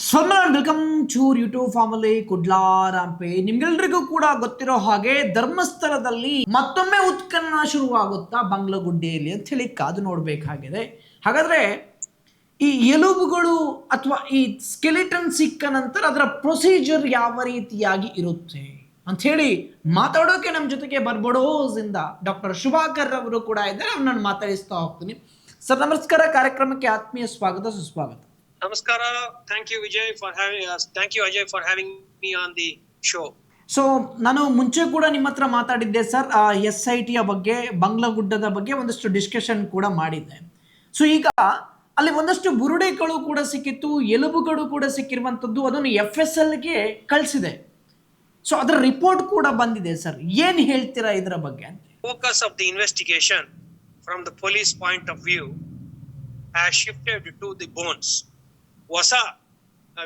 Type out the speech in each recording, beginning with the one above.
Welcome to YouTube family ಕುಡ್ಲಾರಾಂಪೆ. ನಿಮ್ಗೆಲ್ರಿಗೂ ಕೂಡ ಗೊತ್ತಿರೋ ಹಾಗೆ ಧರ್ಮಸ್ಥಳದಲ್ಲಿ ಮತ್ತೊಮ್ಮೆ ಉತ್ಖನನ ಶುರುವಾಗುತ್ತಾ ಬಂಗ್ಲಗುಡ್ಡೆಯಲ್ಲಿ ಅಂತ ಹೇಳಿ ಕಾದು ನೋಡಬೇಕಾಗಿದೆ. ಹಾಗಾದ್ರೆ ಈ ಎಲುಬುಗಳು ಅಥವಾ ಈ ಸ್ಕೆಲಿಟನ್ ಸಿಕ್ಕ ನಂತರ ಅದರ ಪ್ರೊಸೀಜರ್ ಯಾವ ರೀತಿಯಾಗಿ ಇರುತ್ತೆ ಅಂತ ಹೇಳಿ ಮಾತಾಡೋಕೆ ನಮ್ಮ ಜೊತೆಗೆ ಬರ್ಬಡೋಸ್ ಇಂದ ಡಾಕ್ಟರ್ ಶುಭಾಕರ್ ಅವರು ಕೂಡ ಇದ್ದಾರೆ. ನಾನು ಮಾತಾಡಿಸ್ತಾ ಹೋಗ್ತೀನಿ. ಸರ್ ನಮಸ್ಕಾರ, ಕಾರ್ಯಕ್ರಮಕ್ಕೆ ಆತ್ಮೀಯ ಸ್ವಾಗತ ಸುಸ್ವಾಗತ. ನಮಸ್ಕಾರ. Thank you Vijay for having thank you Ajay for having me on the show. So ನಾನು ಮುಂಚೆ ಕೂಡ ನಿಮ್ಮ ಹತ್ರ ಮಾತಾಡಿದ್ದೆ ಸರ್, SIT ಬಗ್ಗೆ, ಬಂಗ್ಲಗುಡ್ಡದ ಬಗ್ಗೆ ಒಂದಷ್ಟು ಡಿಸ್ಕಷನ್ ಕೂಡ ಮಾಡಿದ್ದೆ. ಸೊ ಈಗ ಅಲ್ಲಿ ಒಂದಷ್ಟು ಬುರುಡೆಗಳು ಕೂಡ ಸಿಕ್ಕಿತ್ತು, ಎಲುಬುಗಳು ಕೂಡ ಸಿಕ್ಕಿರುವಂಥದ್ದು, ಅದನ್ನು FSLಗೆ ಕಳಿಸಿದೆ. ಸೊ ಅದರ ರಿಪೋರ್ಟ್ ಕೂಡ ಬಂದಿದೆ ಸರ್, ಏನು ಹೇಳ್ತೀರಾ ಇದರ ಬಗ್ಗೆ ಅಂತ? Focus of the investigation from the police point of view has shifted to the bones. ಹೊಸ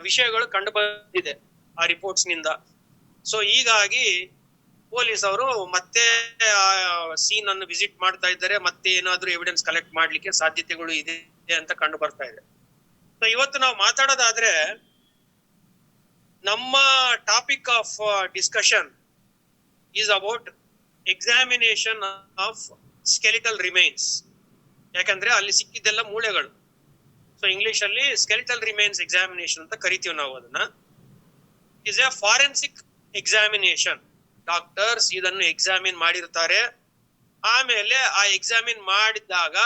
ವಿಷಯಗಳು ಕಂಡು ಬಂದಿದೆ ಆ ರಿಪೋರ್ಟ್ಸ್ ನಿಂದ. ಸೊ ಹೀಗಾಗಿ ಪೊಲೀಸ್ ಅವರು ಮತ್ತೆ ಸೀನ್ ಅನ್ನು ವಿಸಿಟ್ ಮಾಡ್ತಾ ಇದ್ದಾರೆ, ಮತ್ತೆ ಏನಾದ್ರೂ ಎವಿಡೆನ್ಸ್ ಕಲೆಕ್ಟ್ ಮಾಡ್ಲಿಕ್ಕೆ ಸಾಧ್ಯತೆಗಳು ಇದೆ ಅಂತ ಕಂಡು ಬರ್ತಾ ಇದೆ. ಸೊ ಇವತ್ತು ನಾವು ಮಾತಾಡೋದಾದ್ರೆ ನಮ್ಮ topic of discussion is about examination of skeletal remains. ಯಾಕಂದ್ರೆ ಅಲ್ಲಿ ಸಿಕ್ಕಿದ್ದೆಲ್ಲ ಮೂಳೆಗಳು. ಸೊ ಇಂಗ್ಲಿಷ್ ಅಲ್ಲಿ ಸ್ಕೆಲಿಟಲ್ ರಿಮೈನ್ಸ್ ಎಕ್ಸಾಮಿನೇಷನ್ ಅಂತ ಕರಿತೀವಿ ನಾವು ಅದನ್ನ. Is A forensic examination. Doctors ಇದನ್ನು ಎಕ್ಸಾಮಿನ್ ಮಾಡಿರ್ತಾರೆ. ಆಮೇಲೆ ಆ ಎಕ್ಸಾಮಿನ್ ಮಾಡಿದಾಗ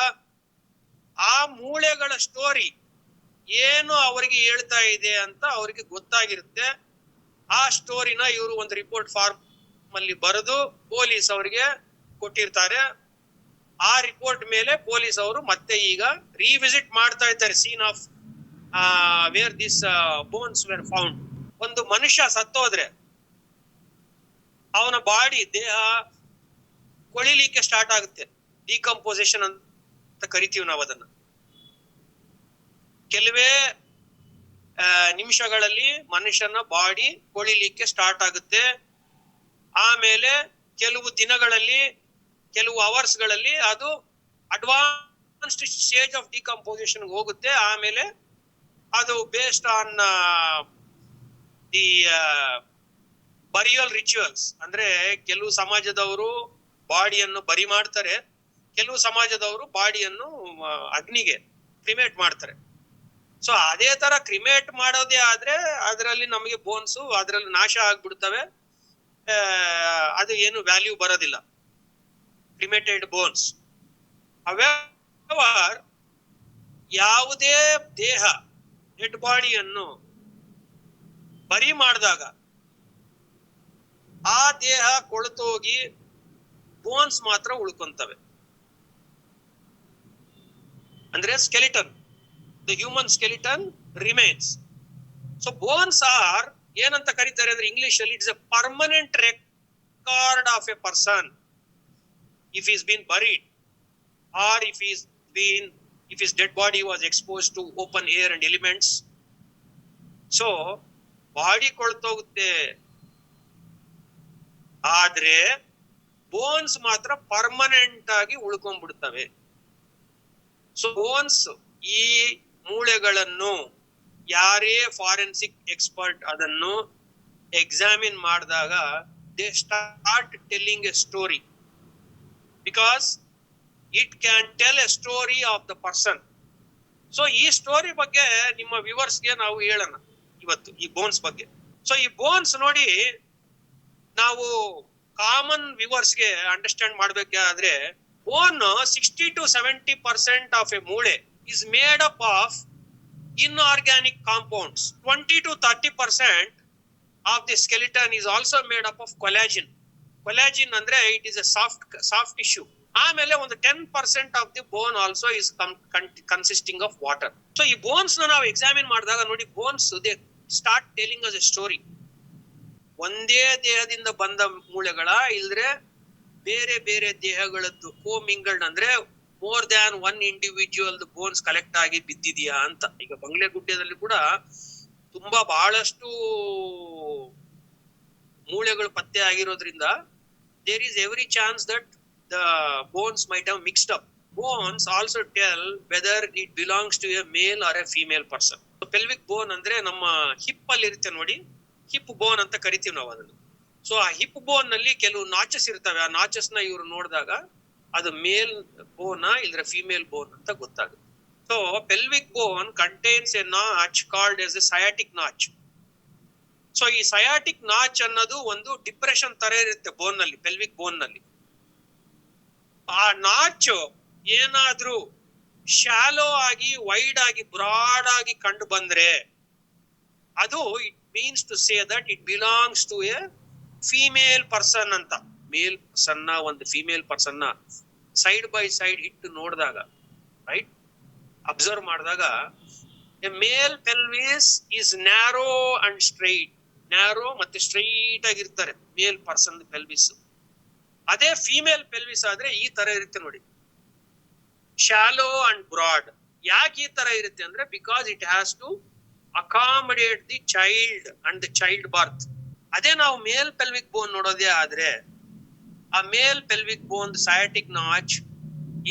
ಆ ಮೂಳೆಗಳ ಸ್ಟೋರಿ ಏನು ಅವರಿಗೆ ಹೇಳ್ತಾ ಇದೆ ಅಂತ ಅವರಿಗೆ ಗೊತ್ತಾಗಿರುತ್ತೆ. ಆ ಸ್ಟೋರಿನ ಇವರು ಒಂದು ರಿಪೋರ್ಟ್ ಫಾರ್ಮ್ ಅಲ್ಲಿ ಬರೆದು ಪೊಲೀಸ್ ಅವರಿಗೆ ಕೊಟ್ಟಿರ್ತಾರೆ. ಆ ರಿಪೋರ್ಟ್ ಮೇಲೆ ಪೊಲೀಸ್ ಅವರು ಮತ್ತೆ ಈಗ ರಿವಿಸಿಟ್ ಮಾಡ್ತಾ ಇದ್ದಾರೆ scene of where this bones were found. ಒಂದು ಮನುಷ್ಯ ಸತ್ತೋದ್ರೆ ಅವನ ಬಾಡಿ, ದೇಹ ಕೊಳಿಲಿಕ್ಕೆ ಸ್ಟಾರ್ಟ್ ಆಗುತ್ತೆ. ಡಿಕಂಪೋಸಿಷನ್ ಅಂತ ಕರಿತೀವಿ ನಾವು ಅದನ್ನ. ಕೆಲವೇ ನಿಮಿಷಗಳಲ್ಲಿ ಮನುಷ್ಯನ ಬಾಡಿ ಕೊಳಿಲಿಕ್ಕೆ ಸ್ಟಾರ್ಟ್ ಆಗುತ್ತೆ. ಆಮೇಲೆ ಕೆಲವು ದಿನಗಳಲ್ಲಿ, ಕೆಲವು ಅವರ್ಸ್ ಗಳಲ್ಲಿ ಅದು ಅಡ್ವಾನ್ಸ್ಡ್ ಸ್ಟೇಜ್ ಆಫ್ ಡಿಕಂಪೋಸಿಷನ್ ಹೋಗುತ್ತೆ. ಆಮೇಲೆ ಅದು based on the burial rituals. ಅಂದ್ರೆ ಕೆಲವು ಸಮಾಜದವರು ಬಾಡಿಯನ್ನು ಬರಿ ಮಾಡ್ತಾರೆ, ಕೆಲವು ಸಮಾಜದವರು ಬಾಡಿಯನ್ನು ಅಗ್ನಿಗೆ ಕ್ರಿಮೇಟ್ ಮಾಡ್ತಾರೆ. ಸೊ ಅದೇ ತರ ಕ್ರಿಮೇಟ್ ಮಾಡೋದೇ ಆದ್ರೆ ಅದರಲ್ಲಿ ನಮಗೆ ಬೋನ್ಸ್ ಅದರಲ್ಲಿ ನಾಶ ಆಗ್ಬಿಡ್ತವೆ. ಅದು ಏನು ವ್ಯಾಲ್ಯೂ ಬರೋದಿಲ್ಲ, ಕ್ರಿಮೇಟೆಡ್ ಬೋನ್ಸ್. ಅವರ್ ಯಾವುದೇ ದೇಹ ಡೆಡ್ ಬಾಡಿಯನ್ನು ಬರಿ ಮಾಡಿದಾಗ ಆ ದೇಹ ಕೊಳೆತೋಗಿ ಬೋನ್ಸ್ ಮಾತ್ರ ಉಳ್ಕೊಂತವೆ. ಅಂದ್ರೆ skeleton, the human skeleton remains. So bones are ಏನಂತ ಕರೀತಾರೆ ಅಂದ್ರೆ ಇಂಗ್ಲಿಷ್ ಅಲ್ಲಿ it's a permanent record of a person if he's been buried or if his dead body was exposed to open air and elements. So body ಕೊಳ್ತೋಗುತ್ತೆ, ಆದ್ರೆ bones ಮಾತ್ರ permanent ಆಗಿ ಉಳ್ಕೊಂಡ್ಬಿಡ್ತವೆ. So bones, ಈ ಮೂಳೆಗಳನ್ನು ಯಾರೇ ಫಾರೆನ್ಸಿಕ್ ಎಕ್ಸ್ಪರ್ಟ್ ಅದನ್ನು examine ಮಾಡಿದಾಗ they start telling A story, because it can tell a story of the person. So ಈ story ಬಗ್ಗೆ ನಿಮ್ಮ ವ್ಯೂವರ್ಸ್ ಗೆ ನಾವು ಹೇಳೋಣ ಇವತ್ತು, ಈ ಬೋನ್ಸ್ ಬಗ್ಗೆ. ಸೊ ಈ ಬೋನ್ಸ್ ನೋಡಿ, ನಾವು ಕಾಮನ್ ವ್ಯೂವರ್ಸ್ ಗೆ ಅಂಡರ್ಸ್ಟ್ಯಾಂಡ್ ಮಾಡ್ಬೇಕಾದ್ರೆ ಬೋನ್ 60 to 70% ಆಫ್ ಎ ಮೂಳೆ is made up of inorganic compounds. 20 to 30% of the skeleton is also made up of collagen. Collagen ಅಂದ್ರೆ it is a soft tissue. ಆಮೇಲೆ ಒಂದು 10% of the bone also is consisting of water. So ಈ bones ನಾವು examine ಮಾಡಿದಾಗ ನೋಡಿ, bones they start telling us a story. ಒಂದೇ ದೇಹದಿಂದ ಬಂದ ಮೂಳೆಗಳ ಇಲ್ದ್ರೆ ಬೇರೆ ಬೇರೆ ದೇಹಗಳದ್ದು ಕೋಮಿಂಗಲ್ಡ್, ಅಂದ್ರೆ more than one individual bones collect ಆಗಿ ಬಿದ್ದಿದ್ಯಾ ಅಂತ. ಈಗ ಬಂಗ್ಲೆಗುಡ್ಡೆದಲ್ಲಿ ಕೂಡ ತುಂಬಾ ಬಹಳಷ್ಟು ಮೂಳೆಗಳು ಪತ್ತೆ ಆಗಿರೋದ್ರಿಂದ there is every chance that the bones might have mixed up. Bones also tell whether it belongs to a male or a female person. Pelvic bone ಅಂದ್ರೆ ನಮ್ಮ ಹಿಪ್ ಅಲ್ಲಿ ಇರುತ್ತೆ ನೋಡಿ, ಹಿಪ್ ಬೋನ್ ಅಂತ ಕರಿತೀವಿ ನಾವು ಅದನ್ನು. ಸೊ ಆ ಹಿಪ್ ಬೋನ್ ನಲ್ಲಿ ಕೆಲವು ನಾಚಸ್ ಇರ್ತವೆ. ಆ ನಾಚಸ್ ನ ಇವ್ರು ನೋಡಿದಾಗ ಅದು ಮೇಲ್ ಬೋನಾ ಇಲ್ದ್ರೆ ಫಿಮೇಲ್ ಬೋನ್ ಅಂತ ಗೊತ್ತಾಗುತ್ತೆ. So pelvic bone contains A notch called as A sciatic notch. So ಈ ಸಯಾಟಿಕ್ ನಾಚ್ ಅನ್ನೋದು ಒಂದು ಡಿಪ್ರೆಷನ್ ತರ ಇರುತ್ತೆ ಬೋನ್ ನಲ್ಲಿ, ಪೆಲ್ವಿಕ್ ಬೋನ್ ನಲ್ಲಿ. ಆ ನಾಚ್ ಏನಾದ್ರೂ ಶಾಲೋ ಆಗಿ, ವೈಡ್ ಆಗಿ, ಬ್ರಾಡ್ ಆಗಿ ಕಂಡು ಬಂದ್ರೆ ಅದು it means to say that it belongs to a female person ಅಂತ. ಮೇಲ್ ಪರ್ಸನ್ ನ ಒಂದು ಫಿಮೇಲ್ ಪರ್ಸನ್ ನ ಸೈಡ್ ಬೈ ಸೈಡ್ ಇಟ್ಟು ನೋಡಿದಾಗ, ರೈಟ್, ಅಬ್ಸರ್ವ್ ಮಾಡಿದಾಗ, a male pelvis is narrow and straight. Narrow ಮತ್ತೆ ಸ್ಟ್ರೈಟ್ ಆಗಿರ್ತಾರೆ ಮೇಲ್ ಪರ್ಸನ್ ಪೆಲ್ವಿಸ್. ಅದೇ ಫಿಮೇಲ್ ಪೆಲ್ವಿಸ್ ಆದ್ರೆ ಈ ತರ ಇರುತ್ತೆ ನೋಡಿ, ಶಾಲೋ ಅಂಡ್ ಬ್ರಾಡ್. ಯಾಕೆ ಈ ತರ ಇರುತ್ತೆ ಅಂದ್ರೆ because it has to accommodate the child and the child birth. ಅದೇ ನಾವು ಮೇಲ್ ಪೆಲ್ವಿಕ್ ಬೋನ್ ನೋಡೋದೇ ಆದ್ರೆ ಆ male pelvic bone sciatic notch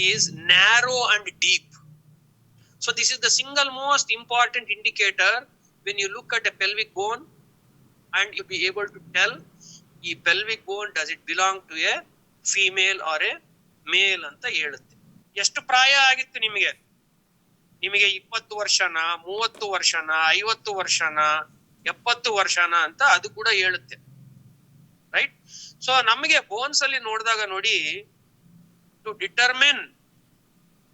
is narrow and deep. So this is the single most important indicator when you look at a pelvic bone, and you'll be able to tell ಈ pelvic bone does it belong to a female or a male ಅಂತ ಹೇಳುತ್ತೆ. ಎಷ್ಟು ಪ್ರಾಯ ಆಗಿತ್ತು ನಿಮಗೆ? ನಿಮಗೆ 20 ವರ್ಷನ, 30 ವರ್ಷನ, 50 ವರ್ಷನ, 70 ವರ್ಷನ ಅಂತ ಅದು ಕೂಡ ಹೇಳುತ್ತೆ, ರೈಟ್? ಸೊ ನಮಗೆ ಬೋನ್ಸ್ ಅಲ್ಲಿ ನೋಡಿದಾಗ ನೋಡಿ, to determine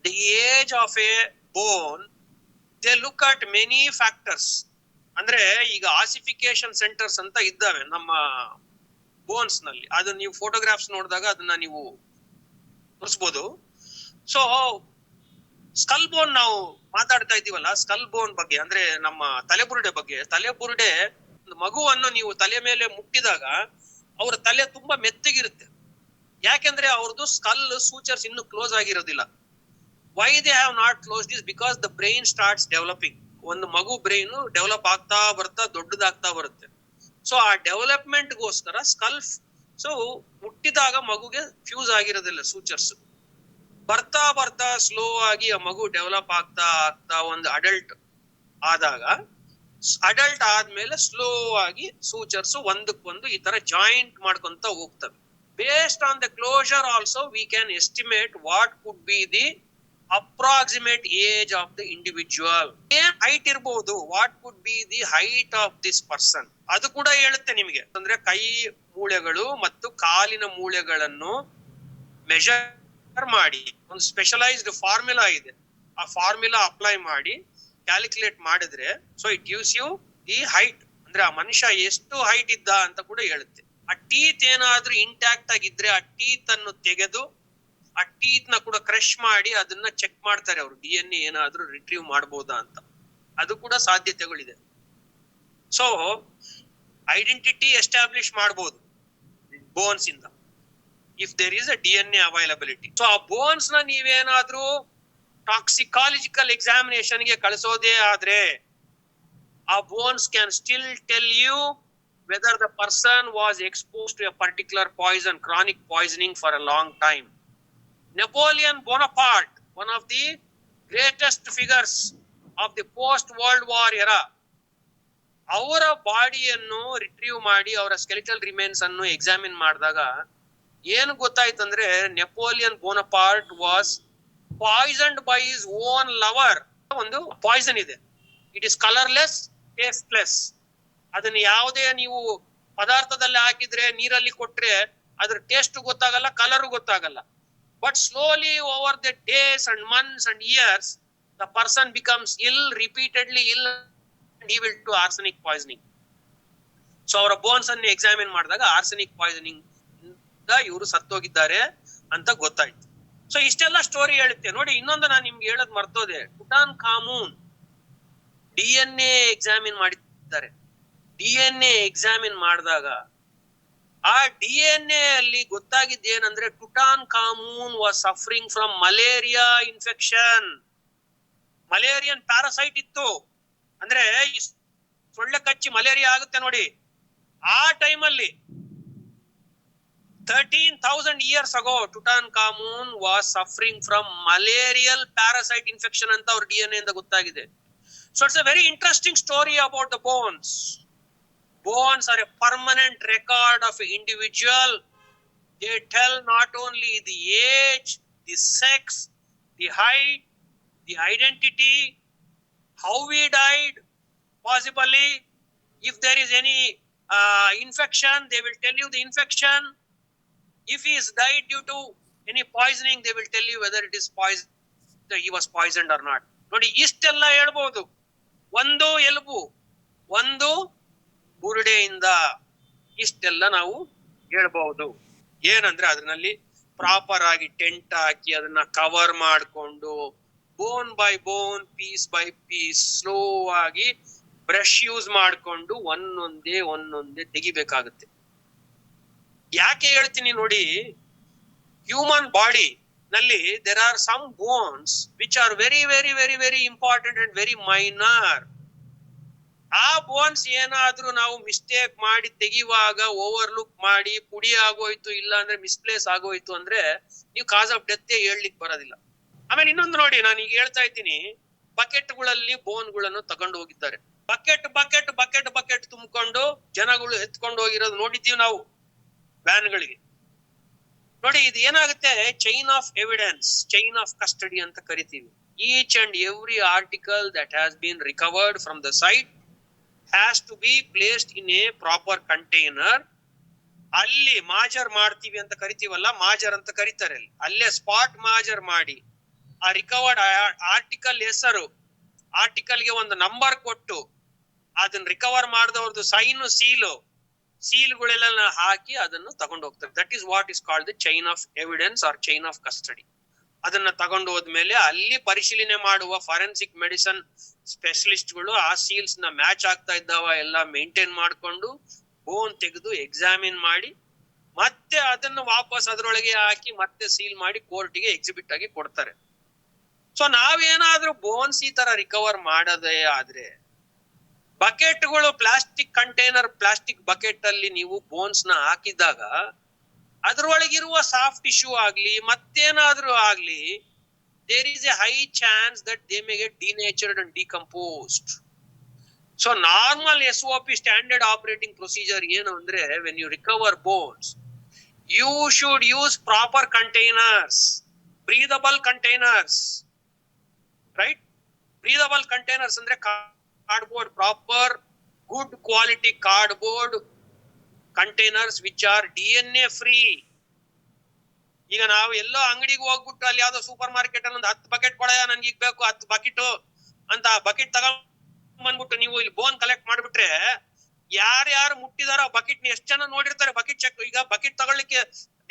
the age of a bone they look at many factors. ಅಂದ್ರೆ ಈಗ ಆಸಿಫಿಕೇಶನ್ ಸೆಂಟರ್ಸ್ ಅಂತ ಇದ್ದಾವೆ ನಮ್ಮ ಬೋನ್ಸ್ ನಲ್ಲಿ. ಅದು ನೀವು ಫೋಟೋಗ್ರಾಫ್ಸ್ ನೋಡಿದಾಗ ಅದನ್ನ ನೀವು ತೋರಿಸಬಹುದು. ಸೊ ಸ್ಕಲ್ ಬೋನ್ ನಾವು ಮಾತಾಡ್ತಾ ಇದೀವಲ್ಲ, ಸ್ಕಲ್ ಬೋನ್ ಬಗ್ಗೆ ಅಂದ್ರೆ ನಮ್ಮ ತಲೆಬುರುಡೆ ಬಗ್ಗೆ. ತಲೆಬುರುಡೆ ಮಗುವನ್ನು ನೀವು ತಲೆ ಮೇಲೆ ಮುಟ್ಟಿದಾಗ ಅವರ ತಲೆ ತುಂಬಾ ಮೆತ್ತಗಿರುತ್ತೆ. ಯಾಕೆಂದ್ರೆ ಅವ್ರದ್ದು ಸ್ಕಲ್ ಸೂಚರ್ಸ್ ಇನ್ನು ಕ್ಲೋಸ್ ಆಗಿರೋದಿಲ್ಲ. Why they have not closed is because the brain starts developing. ಒಂದು ಮಗು ಬ್ರೈನ್ ಡೆವಲಪ್ ಆಗ್ತಾ ಬರ್ತಾ ದೊಡ್ಡದಾಗ್ತಾ ಬರುತ್ತೆ. ಸೊ ಆ ಡೆವಲಪ್ಮೆಂಟ್ ಗೋಸ್ಕರ ಸ್ಕಲ್ ಸೊ ಹುಟ್ಟಿದಾಗ ಮಗುಗೆ ಫ್ಯೂಸ್ ಆಗಿರೋದಿಲ್ಲ ಸೂಚರ್ಸ್. ಬರ್ತಾ ಬರ್ತಾ ಸ್ಲೋ ಆಗಿ ಆ ಮಗು ಡೆವಲಪ್ ಆಗ್ತಾ ಆಗ್ತಾ ಒಂದು ಅಡಲ್ಟ್ ಆದಾಗ, ಅಡಲ್ಟ್ ಆದ್ಮೇಲೆ ಸ್ಲೋ ಆಗಿ ಸೂಚರ್ಸ್ ಒಂದಕ್ಕೊಂದು ಈ ತರ ಜಾಯಿಂಟ್ ಮಾಡ್ಕೊಂತ ಹೋಗ್ತವೆ. Based on the closure also we can estimate what could be the approximate age of the individual. ಏನ್ ಹೈಟ್ ಇರಬಹುದು, what could be the height of this person, ಅದು ಕೂಡ ಹೇಳುತ್ತೆ ನಿಮಗೆ. ಅಂದ್ರೆ ಕೈ ಮೂಳೆಗಳು ಮತ್ತು ಕಾಲಿನ ಮೂಳೆಗಳನ್ನು ಮೆಜರ್ ಮಾಡಿ ಒಂದು ಸ್ಪೆಷಲೈಸ್ಡ್ ಫಾರ್ಮುಲಾ ಇದೆ. ಆ ಫಾರ್ಮುಲಾ ಅಪ್ಲೈ ಮಾಡಿ ಕ್ಯಾಲ್ಕುಲೇಟ್ ಮಾಡಿದ್ರೆ so it gives you the height. ಅಂದ್ರೆ ಆ ಮನುಷ್ಯ ಎಷ್ಟು ಹೈಟ್ ಇದ್ದ ಅಂತ ಕೂಡ ಹೇಳುತ್ತೆ. ಆ ಟೀತ್ ಏನಾದ್ರೂ ಇಂಟ್ಯಾಕ್ಟ್ ಆಗಿದ್ರೆ ಆ ಟೀತ್ ಅನ್ನು ತೆಗೆದು ಆ ಟೀತ್ ನ ಕೂಡ ಕ್ರಶ್ ಮಾಡಿ ಅದನ್ನ ಚೆಕ್ ಮಾಡ್ತಾರೆ ಅವರು, DNA ಏನಾದ್ರೂ ರಿಟ್ರೀವ್ ಮಾಡಬಹುದಾ ಅಂತ. ಅದು ಕೂಡ ಸಾಧ್ಯತೆಗಳಿದೆ. ಸೊ ಐಡೆಂಟಿಟಿ ಎಸ್ಟಾಬ್ಲಿಷ್ ಮಾಡಬಹುದು ಬೋನ್ಸ್ ಇಂದ if there is a DNA availability. So ಆ ಬೋನ್ಸ್ ನ ನೀವೇನಾದ್ರೂ ಟಾಕ್ಸಿಕಾಲಜಿಕಲ್ ಎಕ್ಸಾಮಿನೇಷನ್ ಗೆ ಕಳಿಸೋದೇ ಆದ್ರೆ ಆ bones can still tell you whether the person was exposed to a particular poison, chronic poisoning for a long time. Napoleon Bonaparte, one of the greatest figures of the post-World War era, ಅವರ ಬಾಡಿಯನ್ನು retrieve ಮಾಡಿ ಅವರ skeletal remains ಅನ್ನು examine ಮಾಡಿದಾಗ ಏನು ಗೊತ್ತಾಯ್ತಂದ್ರೆ Napoleon Bonaparte was poisoned by his own lover. ಒಂದು poison ಇದೆ, it is colourless, tasteless. ಅದನ್ನ ಯಾವುದೇ ನೀವು ಪದಾರ್ಥದಲ್ಲಿ ಹಾಕಿದ್ರೆ, ನೀರಲ್ಲಿ ಕೊಟ್ರೆ ಅದ್ರ ಟೇಸ್ಟ್ ಗೊತ್ತಾಗಲ್ಲ, ಕಲರ್ ಗೊತ್ತಾಗಲ್ಲ. But slowly over the days and months and years the person becomes ಇಲ್, ರಿಪೀಟೆಡ್ಲಿ ಇಲ್, he will to arsenic poisoning. So ಅವರ ಬೋನ್ಸ್ ಅನ್ನು ಎಕ್ಸಾಮಿನ್ ಮಾಡಿದಾಗ ಆರ್ಸೆನಿಕ್ ಪಾಯ್ಸನಿಂಗ್ ಇಂದ ಇವರು ಸತ್ತೋಗಿದ್ದಾರೆ ಅಂತ ಗೊತ್ತಾಯ್ತು. ಸೊ ಇಷ್ಟೆಲ್ಲ ಸ್ಟೋರಿ ಹೇಳುತ್ತೆ ನೋಡಿ. ಇನ್ನೊಂದು ನಾನು ನಿಮ್ಗೆ ಹೇಳೋದ್ ಮರ್ತೋದೆ, ಟುಟಾನ್ ಖಾಮೂನ್ DNA ಎಕ್ಸಾಮಿನ್ ಮಾಡಿದ್ದಾರೆ. DNA ಎಕ್ಸಾಮಿನ್ ಮಾಡಿದಾಗ ಆ DNA ಅಲ್ಲಿ ಗೊತ್ತಾಗಿದ್ದೇನಂದ್ರೆ Tutankhamun was suffering from malaria infection. Malarian parasite ಇತ್ತು. ಅಂದ್ರೆ ಸೊಳ್ಳೆ ಕಚ್ಚಿ ಮಲೇರಿಯಾ ಆಗುತ್ತೆ ನೋಡಿ, ಆ ಟೈಮಲ್ಲಿ 13,000 years ago Tutankhamun was suffering from malarial parasite infection ಅಂತ ಅವ್ರ DNA ಇಂದ ಗೊತ್ತಾಗಿದೆ. So it's a very interesting story about the bones. Bones are a permanent record of an individual. They tell not only the age, the sex, the height, the identity, how we died, possibly if there is any infection, they will tell you the infection. If he is died due to any poisoning, they will tell you whether it is poison, he was poisoned or not. ನೋಡಿ ಇಷ್ಟೆಲ್ಲ ಹೇಳ್ಬಹುದು. ಒಂದು ಎಲುಬು, ಒಂದು ಬುರುಡೆಯಿಂದ ಇಷ್ಟೆಲ್ಲ ನಾವು ಹೇಳ್ಬಹುದು. ಏನಂದ್ರೆ ಅದರಲ್ಲಿ ಪ್ರಾಪರ್ ಆಗಿ ಟೆಂಟ್ ಹಾಕಿ ಅದನ್ನ ಕವರ್ ಮಾಡಿಕೊಂಡು bone by bone, piece by piece slow ಆಗಿ ಬ್ರಷ್ ಯೂಸ್ ಮಾಡಿಕೊಂಡು ಒಂದೊಂದೇ ತೆಗಿಬೇಕಾಗುತ್ತೆ. ಯಾಕೆ ಹೇಳ್ತೀನಿ ನೋಡಿ, ಹ್ಯೂಮನ್ ಬಾಡಿ ನಲ್ಲಿ there are some bones which are very very very very important and very minor. ಆ ಬೋನ್ಸ್ ಏನಾದ್ರೂ ನಾವು ಮಿಸ್ಟೇಕ್ ಮಾಡಿ ತೆಗಿವಾಗ ಓವರ್ಲುಕ್ ಮಾಡಿ ಪುಡಿ ಆಗೋಯ್ತು, ಇಲ್ಲ ಅಂದ್ರೆ ಮಿಸ್ಪ್ಲೇಸ್ ಆಗೋಯ್ತು ಅಂದ್ರೆ ನೀವು ಕಾಸ್ ಆಫ್ ಡೆತ್ ಹೇಳ್ಲಿಕ್ಕೆ ಬರೋದಿಲ್ಲ. ಆಮೇಲೆ ಇನ್ನೊಂದು ನೋಡಿ, ನಾನು ಈಗ ಹೇಳ್ತಾ ಇದ್ದೀನಿ, ಬಕೆಟ್ ಗಳಲ್ಲಿ ಬೋನ್ ಗಳನ್ನು ತಗೊಂಡು ಹೋಗಿದ್ದಾರೆ. ಬಕೆಟ್ ಬಕೆಟ್ ಬಕೆಟ್ ಬಕೆಟ್ ತುಂಬಿಕೊಂಡು ಜನಗಳು ಎತ್ಕೊಂಡು ಹೋಗಿರೋದು ನೋಡಿದ್ದೀವಿ ನಾವು ವ್ಯಾನ್ಗಳಿಗೆ. ನೋಡಿ, ಇದು ಏನಾಗುತ್ತೆ, chain of evidence, chain of custody ಅಂತ ಕರಿತೀವಿ. Each and every article that has been recovered from the site has to be placed in a proper container. ಅಲ್ಲಿ ಮಾಜರ್ ಮಾಡ್ತೀವಿ ಅಂತ ಕರಿತೀವಲ್ಲ, ಮಾಜರ್ ಅಂತ ಕರೀತಾರೆ. ಅಲ್ಲೇ ಸ್ಪಾಟ್ ಮಾಜರ್ ಮಾಡಿ ಆ ರಿಕವರ್ಡ್ ಆರ್ಟಿಕಲ್ ಹೆಸರು, ಆರ್ಟಿಕಲ್ಗೆ ಒಂದು ನಂಬರ್ ಕೊಟ್ಟು ಅದನ್ನ ರಿಕವರ್ ಮಾಡಿದವ್ರದ್ದು ಸೈನು, ಸೀಲ್ಗಳೆಲ್ಲ ಹಾಕಿ ಅದನ್ನು ತಗೊಂಡು ಹೋಗ್ತಾರೆ. That is what is called the chain of evidence or chain of custody. ಅದನ್ನ ತಗೊಂಡು ಹೋದ್ಮೇಲೆ ಅಲ್ಲಿ ಪರಿಶೀಲನೆ ಮಾಡುವ ಫಾರೆನ್ಸಿಕ್ ಮೆಡಿಸನ್ ಸ್ಪೆಷಲಿಸ್ಟ್ ಗಳು ಆ ಸೀಲ್ಸ್ ನ ಮ್ಯಾಚ್ ಆಗ್ತಾ ಇದ್ದಾವ ಎಲ್ಲ ಮೇಂಟೈನ್ ಮಾಡ್ಕೊಂಡು ಬೋನ್ ತೆಗೆದು ಎಕ್ಸಾಮಿನ್ ಮಾಡಿ ಮತ್ತೆ ಅದನ್ನು ವಾಪಸ್ ಅದರೊಳಗೆ ಹಾಕಿ ಮತ್ತೆ ಸೀಲ್ ಮಾಡಿ ಕೋರ್ಟಿಗೆ ಎಕ್ಸಿಬಿಟ್ ಆಗಿ ಕೊಡ್ತಾರೆ. ಸೊ ನಾವೇನಾದ್ರೂ ಬೋನ್ಸ್ ಈ ತರ ರಿಕವರ್ ಮಾಡದೇ ಆದ್ರೆ, ಬಕೆಟ್ಗಳು ಪ್ಲಾಸ್ಟಿಕ್ ಕಂಟೈನರ್, ಪ್ಲಾಸ್ಟಿಕ್ ಬಕೆಟ್ ಅಲ್ಲಿ ನೀವು ಬೋನ್ಸ್ ನ ಹಾಕಿದಾಗ ಅದ್ರೊಳಗಿರುವ ಸಾಫ್ಟ್ ಟಿಶ್ಯೂ ಆಗ್ಲಿ ಮತ್ತೇನಾದ್ರೂ ಆಗ್ಲಿ, there is a high chance that they may get denatured and decomposed. So normal SOP standard operating procedure ಏನು ಅಂದ್ರೆ, when you recover bones you should use proper containers, breathable containers, right? Breathable containers ಅಂದ್ರೆ cardboard, proper good quality cardboard containers which are DNA free. ಈಗ ನಾವು ಎಲ್ಲೋ ಅಂಗಡಿಗೆ ಹೋಗ್ಬಿಟ್ಟು ಅಲ್ಲಿ ಯಾವ್ದೋ super market ಅಲ್ಲಿ ಒಂದು 10 ಬಕೆಟ್ ಕೊಡಯ, ನನ್ಗೆ ಈಗ ಬೇಕು 10 ಬಕೆಟ್ ಅಂತ ಬಕೆಟ್ ತಗೊಂಡ್ಬಂದ್ಬಿಟ್ಟು ನೀವು ಇಲ್ಲಿ ಬೋನ್ ಕಲೆಕ್ಟ್ ಮಾಡ್ಬಿಟ್ರೆ, ಯಾರ್ಯಾರು ಮುಟ್ಟಿದಾರೋ ಬಕೆಟ್ ಎಷ್ಟು ಜನ ನೋಡಿರ್ತಾರೆ? ಬಕೆಟ್ ಚೆಕ್, ಈಗ ಬಕೆಟ್ ತಗೊಳ್ಳಿಕ್ಕೆ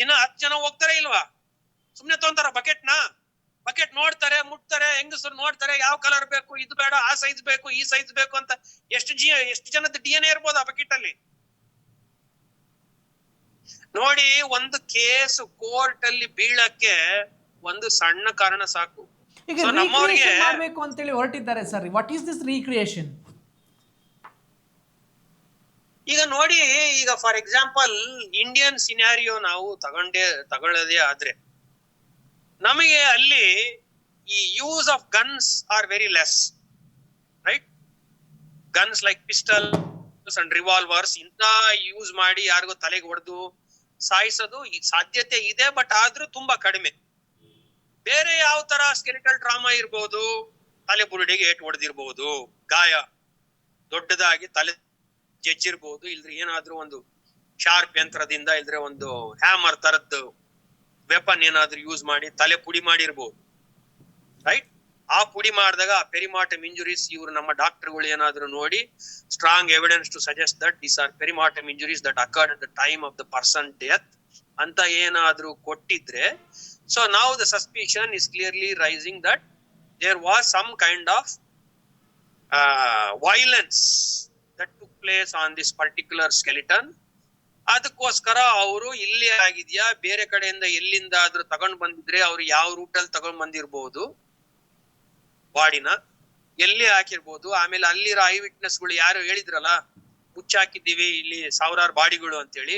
ದಿನ 10 ಜನ ಹೋಗ್ತಾರೆ ಇಲ್ವಾ? ಸುಮ್ನೆ ತಗೊಂತಾರ ಬಕೆಟ್ ನೋಡ್ತಾರೆ, ಮುಟ್ತಾರೆ, ಹೆಂಗಸರು ನೋಡ್ತಾರೆ, ಯಾವ ಕಲರ್ ಬೇಕು, ಇದು ಬೇಡ, ಆ ಸೈಜ್ ಬೇಕು, ಈ ಸೈಜ್ ಬೇಕು ಅಂತ. ಎಷ್ಟು ಜನದ DNA ಇರ್ಬೋದು ಆ ಬಕೆಟ್ ಅಲ್ಲಿ ನೋಡಿ. ಒಂದು ಕೇಸ್ ಕೋರ್ಟ್ ಅಲ್ಲಿ ಬೀಳಕ್ಕೆ ಒಂದು ಸಣ್ಣ ಕಾರಣ ಸಾಕು. ಈಗ ರೀಕ್ರಿಯೇಷನ್ ಮಾಡಬೇಕು ಅಂತ ಹೇಳಿ ಹೊರಟಿದ್ದಾರೆ sir. What is this recreation? ಈಗ ನೋಡಿ, ಈಗ ಫಾರ್ ಎಕ್ಸಾಂಪಲ್ ಇಂಡಿಯನ್ ಸಿನಾರಿಯೋ ನಾವು ತಗೊಳ್ಳೋದೇ ಆದ್ರೆ, ನಮಗೆ ಅಲ್ಲಿ ಈ use of guns are very less, right? Guns like pistols and revolvers ಇಂತ ಯೂಸ್ ಮಾಡಿ ಯಾರಿಗೋ ತಲೆಗೆ ಹೊಡೆದು ಸಾಯಿಸೋದು ಈ ಸಾಧ್ಯತೆ ಇದೆ, ಬಟ್ ಆದ್ರೂ ತುಂಬಾ ಕಡಿಮೆ. ಬೇರೆ ಯಾವ ತರ ಸ್ಕೆಲಿಟಲ್ ಟ್ರಾಮಾ ಇರ್ಬೋದು, ತಲೆ ಬುರುಡೆಗೆ ಏಟು ಹೊಡೆದಿರ್ಬೋದು, ಗಾಯ ದೊಡ್ಡದಾಗಿ ತಲೆ ಜಜ್ಜಿರ್ಬೋದು, ಇಲ್ದ್ರೆ ಏನಾದ್ರೂ ಒಂದು ಶಾರ್ಪ್ ಯಂತ್ರದಿಂದ ಇಲ್ದ್ರೆ ಒಂದು ಹ್ಯಾಮರ್ ತರದ್ದು ವೆಪನ್ ಏನಾದ್ರೂ ಯೂಸ್ ಮಾಡಿ ತಲೆ ಪುಡಿ ಮಾಡಿರ್ಬೋದು, ರೈಟ್? ಆ ಪುಡಿ ಮಾಡಿದಾಗ ಪೆರಿಮಾರ್ಟಮ್ ಇಂಜುರೀಸ್, ಇವರು ನಮ್ಮ ಡಾಕ್ಟರ್ಗಳು ಏನಾದ್ರು ನೋಡಿ strong evidence to suggest that these are perimortem injuries that occurred at the time of the person death ಅಂತ ಏನಾದ್ರೂ ಕೊಟ್ಟಿದ್ರೆ, so now the suspicion is clearly rising that there was some kind of violence that took place on this particular skeleton. ಅದಕ್ಕೋಸ್ಕರ ಅವರು ಇಲ್ಲಿ ಆಗಿದ್ಯಾ, ಬೇರೆ ಕಡೆಯಿಂದ ಎಲ್ಲಿಂದ ಆದ್ರೂ ತಗೊಂಡ್ ಬಂದಿದ್ರೆ ಅವ್ರು ಯಾವ ರೂಟ್ ಅಲ್ಲಿ ತಗೊಂಡ್ ಬಂದಿರ್ಬೋದು, ಬಾಡಿನ ಎಲ್ಲಿ ಹಾಕಿರ್ಬೋದು. ಆಮೇಲೆ ಅಲ್ಲಿರೋ ಐ ವಿಟ್ನೆಸ್ ಗಳು ಯಾರು ಹೇಳಿದ್ರಲ್ಲ, ಮುಚ್ಚಾಕಿದ್ದೀವಿ ಇಲ್ಲಿ ಸಾವಿರಾರು ಬಾಡಿಗಳು ಅಂತೇಳಿ,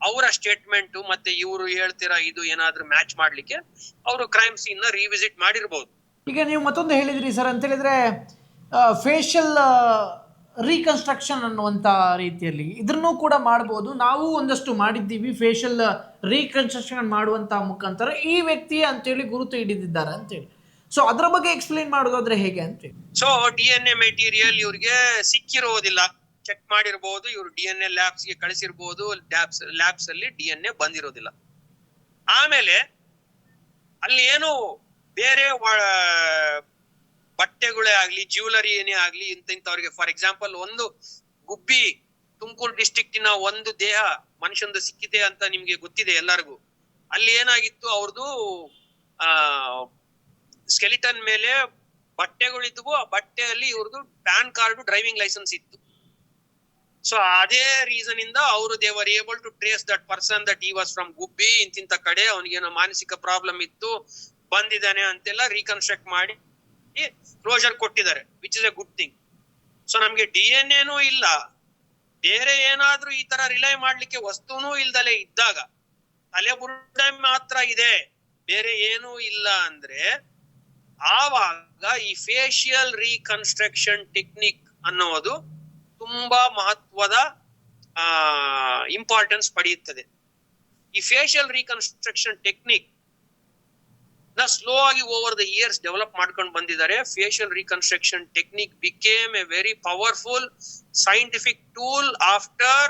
ಅವರ ಸ್ಟೇಟ್ಮೆಂಟ್ ಮತ್ತೆ ಇವರು ಹೇಳ್ತೀರಾ ಇದು ಏನಾದ್ರೂ ಮ್ಯಾಚ್ ಮಾಡ್ಲಿಕ್ಕೆ ಅವರು ಕ್ರೈಮ್ ಸೀನ್ ನ ರಿವಿಸಿಟ್ ಮಾಡಿರ್ಬೋದು. ಈಗ ನೀವು ಮತ್ತೊಂದು ಹೇಳಿದ್ರಿ ಸರ್, ಅಂತ ಹೇಳಿದ್ರೆ ಫೇಶಿಯಲ್ ರೀಕನ್ಸ್ಟ್ರಕ್ಷನ್ ಅನ್ನುವಂಥ ರೀತಿಯಲ್ಲಿ ಇದನ್ನು ಕೂಡ ಮಾಡ್ಬೋದು. ನಾವು ಒಂದಷ್ಟು ಮಾಡಿದ್ದೀವಿ ಫೇಶಿಯಲ್ ರೀಕನ್ಸ್ಟ್ರಕ್ಷನ್ ಮಾಡುವಂಥ ಮುಖಾಂತರ ಈ ವ್ಯಕ್ತಿ ಅಂತೇಳಿ ಗುರುತು ಹಿಡಿದಿದ್ದಾರೆ ಅಂತೇಳಿ. ಸೊ ಅದರ ಬಗ್ಗೆ ಎಕ್ಸ್ಪ್ಲೈನ್ ಮಾಡೋದಾದ್ರೆ ಹೇಗೆ ಅಂತೇಳಿ. ಸೊ DNA ಮೆಟೀರಿಯಲ್ ಇವ್ರಿಗೆ ಸಿಕ್ಕಿರೋದಿಲ್ಲ, ಚೆಕ್ ಮಾಡಿರ್ಬೋದು, ಇವ್ರು DNA ಲ್ಯಾಬ್ಸ್ ಗೆ ಕಳಿಸಿರ್ಬೋದು, ಲ್ಯಾಬ್ಸ್ ಅಲ್ಲಿ DNA ಬಂದಿರೋದಿಲ್ಲ. ಆಮೇಲೆ ಅಲ್ಲಿ ಏನು ಬೇರೆ ಬಟ್ಟೆಗಳೇ ಆಗ್ಲಿ, ಜ್ಯುವೆಲರಿ ಏನೇ ಆಗ್ಲಿ, ಇಂಥವ್ರಿಗೆ ಫಾರ್ ಎಕ್ಸಾಂಪಲ್ ಒಂದು ಗುಬ್ಬಿ ತುಮಕೂರು ಡಿಸ್ಟ್ರಿಕ್ಟಿನ ಒಂದು ದೇಹ ಮನುಷ್ಯಂದು ಸಿಕ್ಕಿದೆ ಅಂತ ನಿಮ್ಗೆ ಗೊತ್ತಿದೆ ಎಲ್ಲರಿಗೂ. ಅಲ್ಲಿ ಏನಾಗಿತ್ತು, ಅವ್ರದ್ದು ಸ್ಕೆಲಿಟನ್ ಮೇಲೆ ಬಟ್ಟೆಗಳಿದ್ವು, ಆ ಬಟ್ಟೆಯಲ್ಲಿ ಇವ್ರದ್ದು ಪ್ಯಾನ್ ಕಾರ್ಡ್, ಡ್ರೈವಿಂಗ್ ಲೈಸೆನ್ಸ್ ಇತ್ತು. ಸೊ ಅದೇ ರೀಸನ್ ಇಂದ ಅವರು they were able to trace that person that he was from Gubbi, ಇಂತಿಂತ ಕಡೆ ಅವನಿಗೇನೋ ಮಾನಸಿಕ ಪ್ರಾಬ್ಲಮ್ ಇತ್ತು, ಬಂದಿದ್ದಾನೆ ಅಂತೆಲ್ಲ ರೀಕನ್ಸ್ಟ್ರಕ್ಟ್ ಮಾಡಿ ಕ್ಲೋಜರ್ ಕೊಟ್ಟಿದ್ದಾರೆ, which is A good thing. So ನಮ್ಗೆ DNA ಇಲ್ಲ, ಬೇರೆ ಏನಾದ್ರೂ ಈ ತರ ರಿಲೈ ಮಾಡ್ಲಿಕ್ಕೆ ವಸ್ತುನೂ ಇಲ್ದಲೆ ಇದ್ದಾಗ, ತಲೆಬುರುಡೆ ಮಾತ್ರ ಇದೆ, ಬೇರೆ ಏನೂ ಇಲ್ಲ ಅಂದ್ರೆ, ಆವಾಗ ಈ ಫೇಶಿಯಲ್ ರೀಕನ್ಸ್ಟ್ರಕ್ಷನ್ ಟೆಕ್ನಿಕ್ ಅನ್ನೋದು ತುಂಬಾ ಮಹತ್ವದ ಇಂಪಾರ್ಟೆನ್ಸ್ ಪಡೆಯುತ್ತದೆ. ಈ ಫೇಶಿಯಲ್ ರೀಕನ್ಸ್ಟ್ರಕ್ಷನ್ ಟೆಕ್ನಿಕ್ ನ ಸ್ಲೋ ಆಗಿ ಓವರ್ ದ ಇಯರ್ಸ್ ಡೆವಲಪ್ ಮಾಡ್ಕೊಂಡು ಬಂದಿದ್ದಾರೆ. Facial reconstruction technique became a very powerful scientific tool after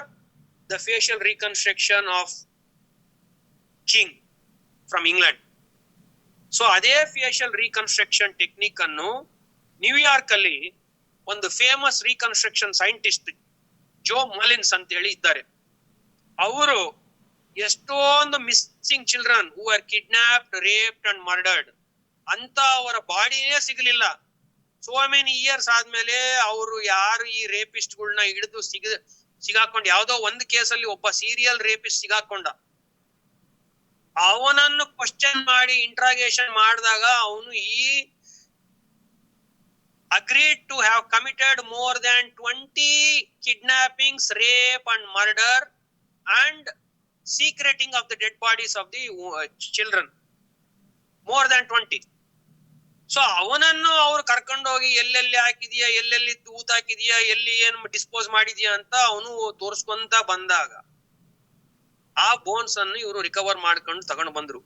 the facial reconstruction of king from England. So ಅದೇ ಫೇಶಿಯಲ್ ರೀಕನ್ಸ್ಟ್ರಕ್ಷನ್ ಟೆಕ್ನಿಕ್ ಅನ್ನು ನ್ಯೂಯಾರ್ಕ್ ಅಲ್ಲಿ ಒಂದು famous reconstruction scientist Joe Mullins ಅಂತ ಹೇಳಿ ಇದ್ದಾರೆ. ಅವರು ಎಷ್ಟೊಂದು missing children who are kidnapped, raped and murdered ಅಂತ ಅವರ ಬಾಡಿನೇ ಸಿಗಲಿಲ್ಲ. ಸೋ ಮೆನಿ ಇಯರ್ಸ್ ಆದ್ಮೇಲೆ ಅವರು ಯಾರು ಈ ರೇಪಿಸ್ಟ್ಗಳನ್ನ ಹಿಡಿದು ಸಿಗಾಕೊಂಡು, ಯಾವ್ದೋ ಒಂದು ಕೇಸಲ್ಲಿ ಒಬ್ಬ ಸೀರಿಯಲ್ ರೇಪಿಸ್ಟ್ ಸಿಗಾಕೊಂಡ, ಅವನನ್ನು ಕ್ವಶನ್ ಮಾಡಿ ಇಂಟ್ರಾಗೇಷನ್ ಮಾಡಿದಾಗ ಅವನು ಈ agreed to have committed more than 20 kidnappings, rape and murder and secreting of the dead bodies of the children, more than 20. So ಅವನನ್ನು ಅವ್ರು ಕರ್ಕೊಂಡೋಗಿ ಎಲ್ಲೆಲ್ಲಿ ಹಾಕಿದ್ಯಾ, ಎಲ್ಲೆಲ್ಲಿ ತೂತ್ ಹಾಕಿದ್ಯಾ, ಎಲ್ಲಿ ಏನು ಡಿಸ್ಪೋಸ್ ಮಾಡಿದ್ಯಾ ಅಂತ ಅವನು ತೋರ್ಸ್ಕೊಂತ ಬಂದಾಗ ಆ ಬೋನ್ಸ್ ಅನ್ನು ಇವರು ರಿಕವರ್ ಮಾಡ್ಕೊಂಡು ತಗೊಂಡು ಬಂದ್ರು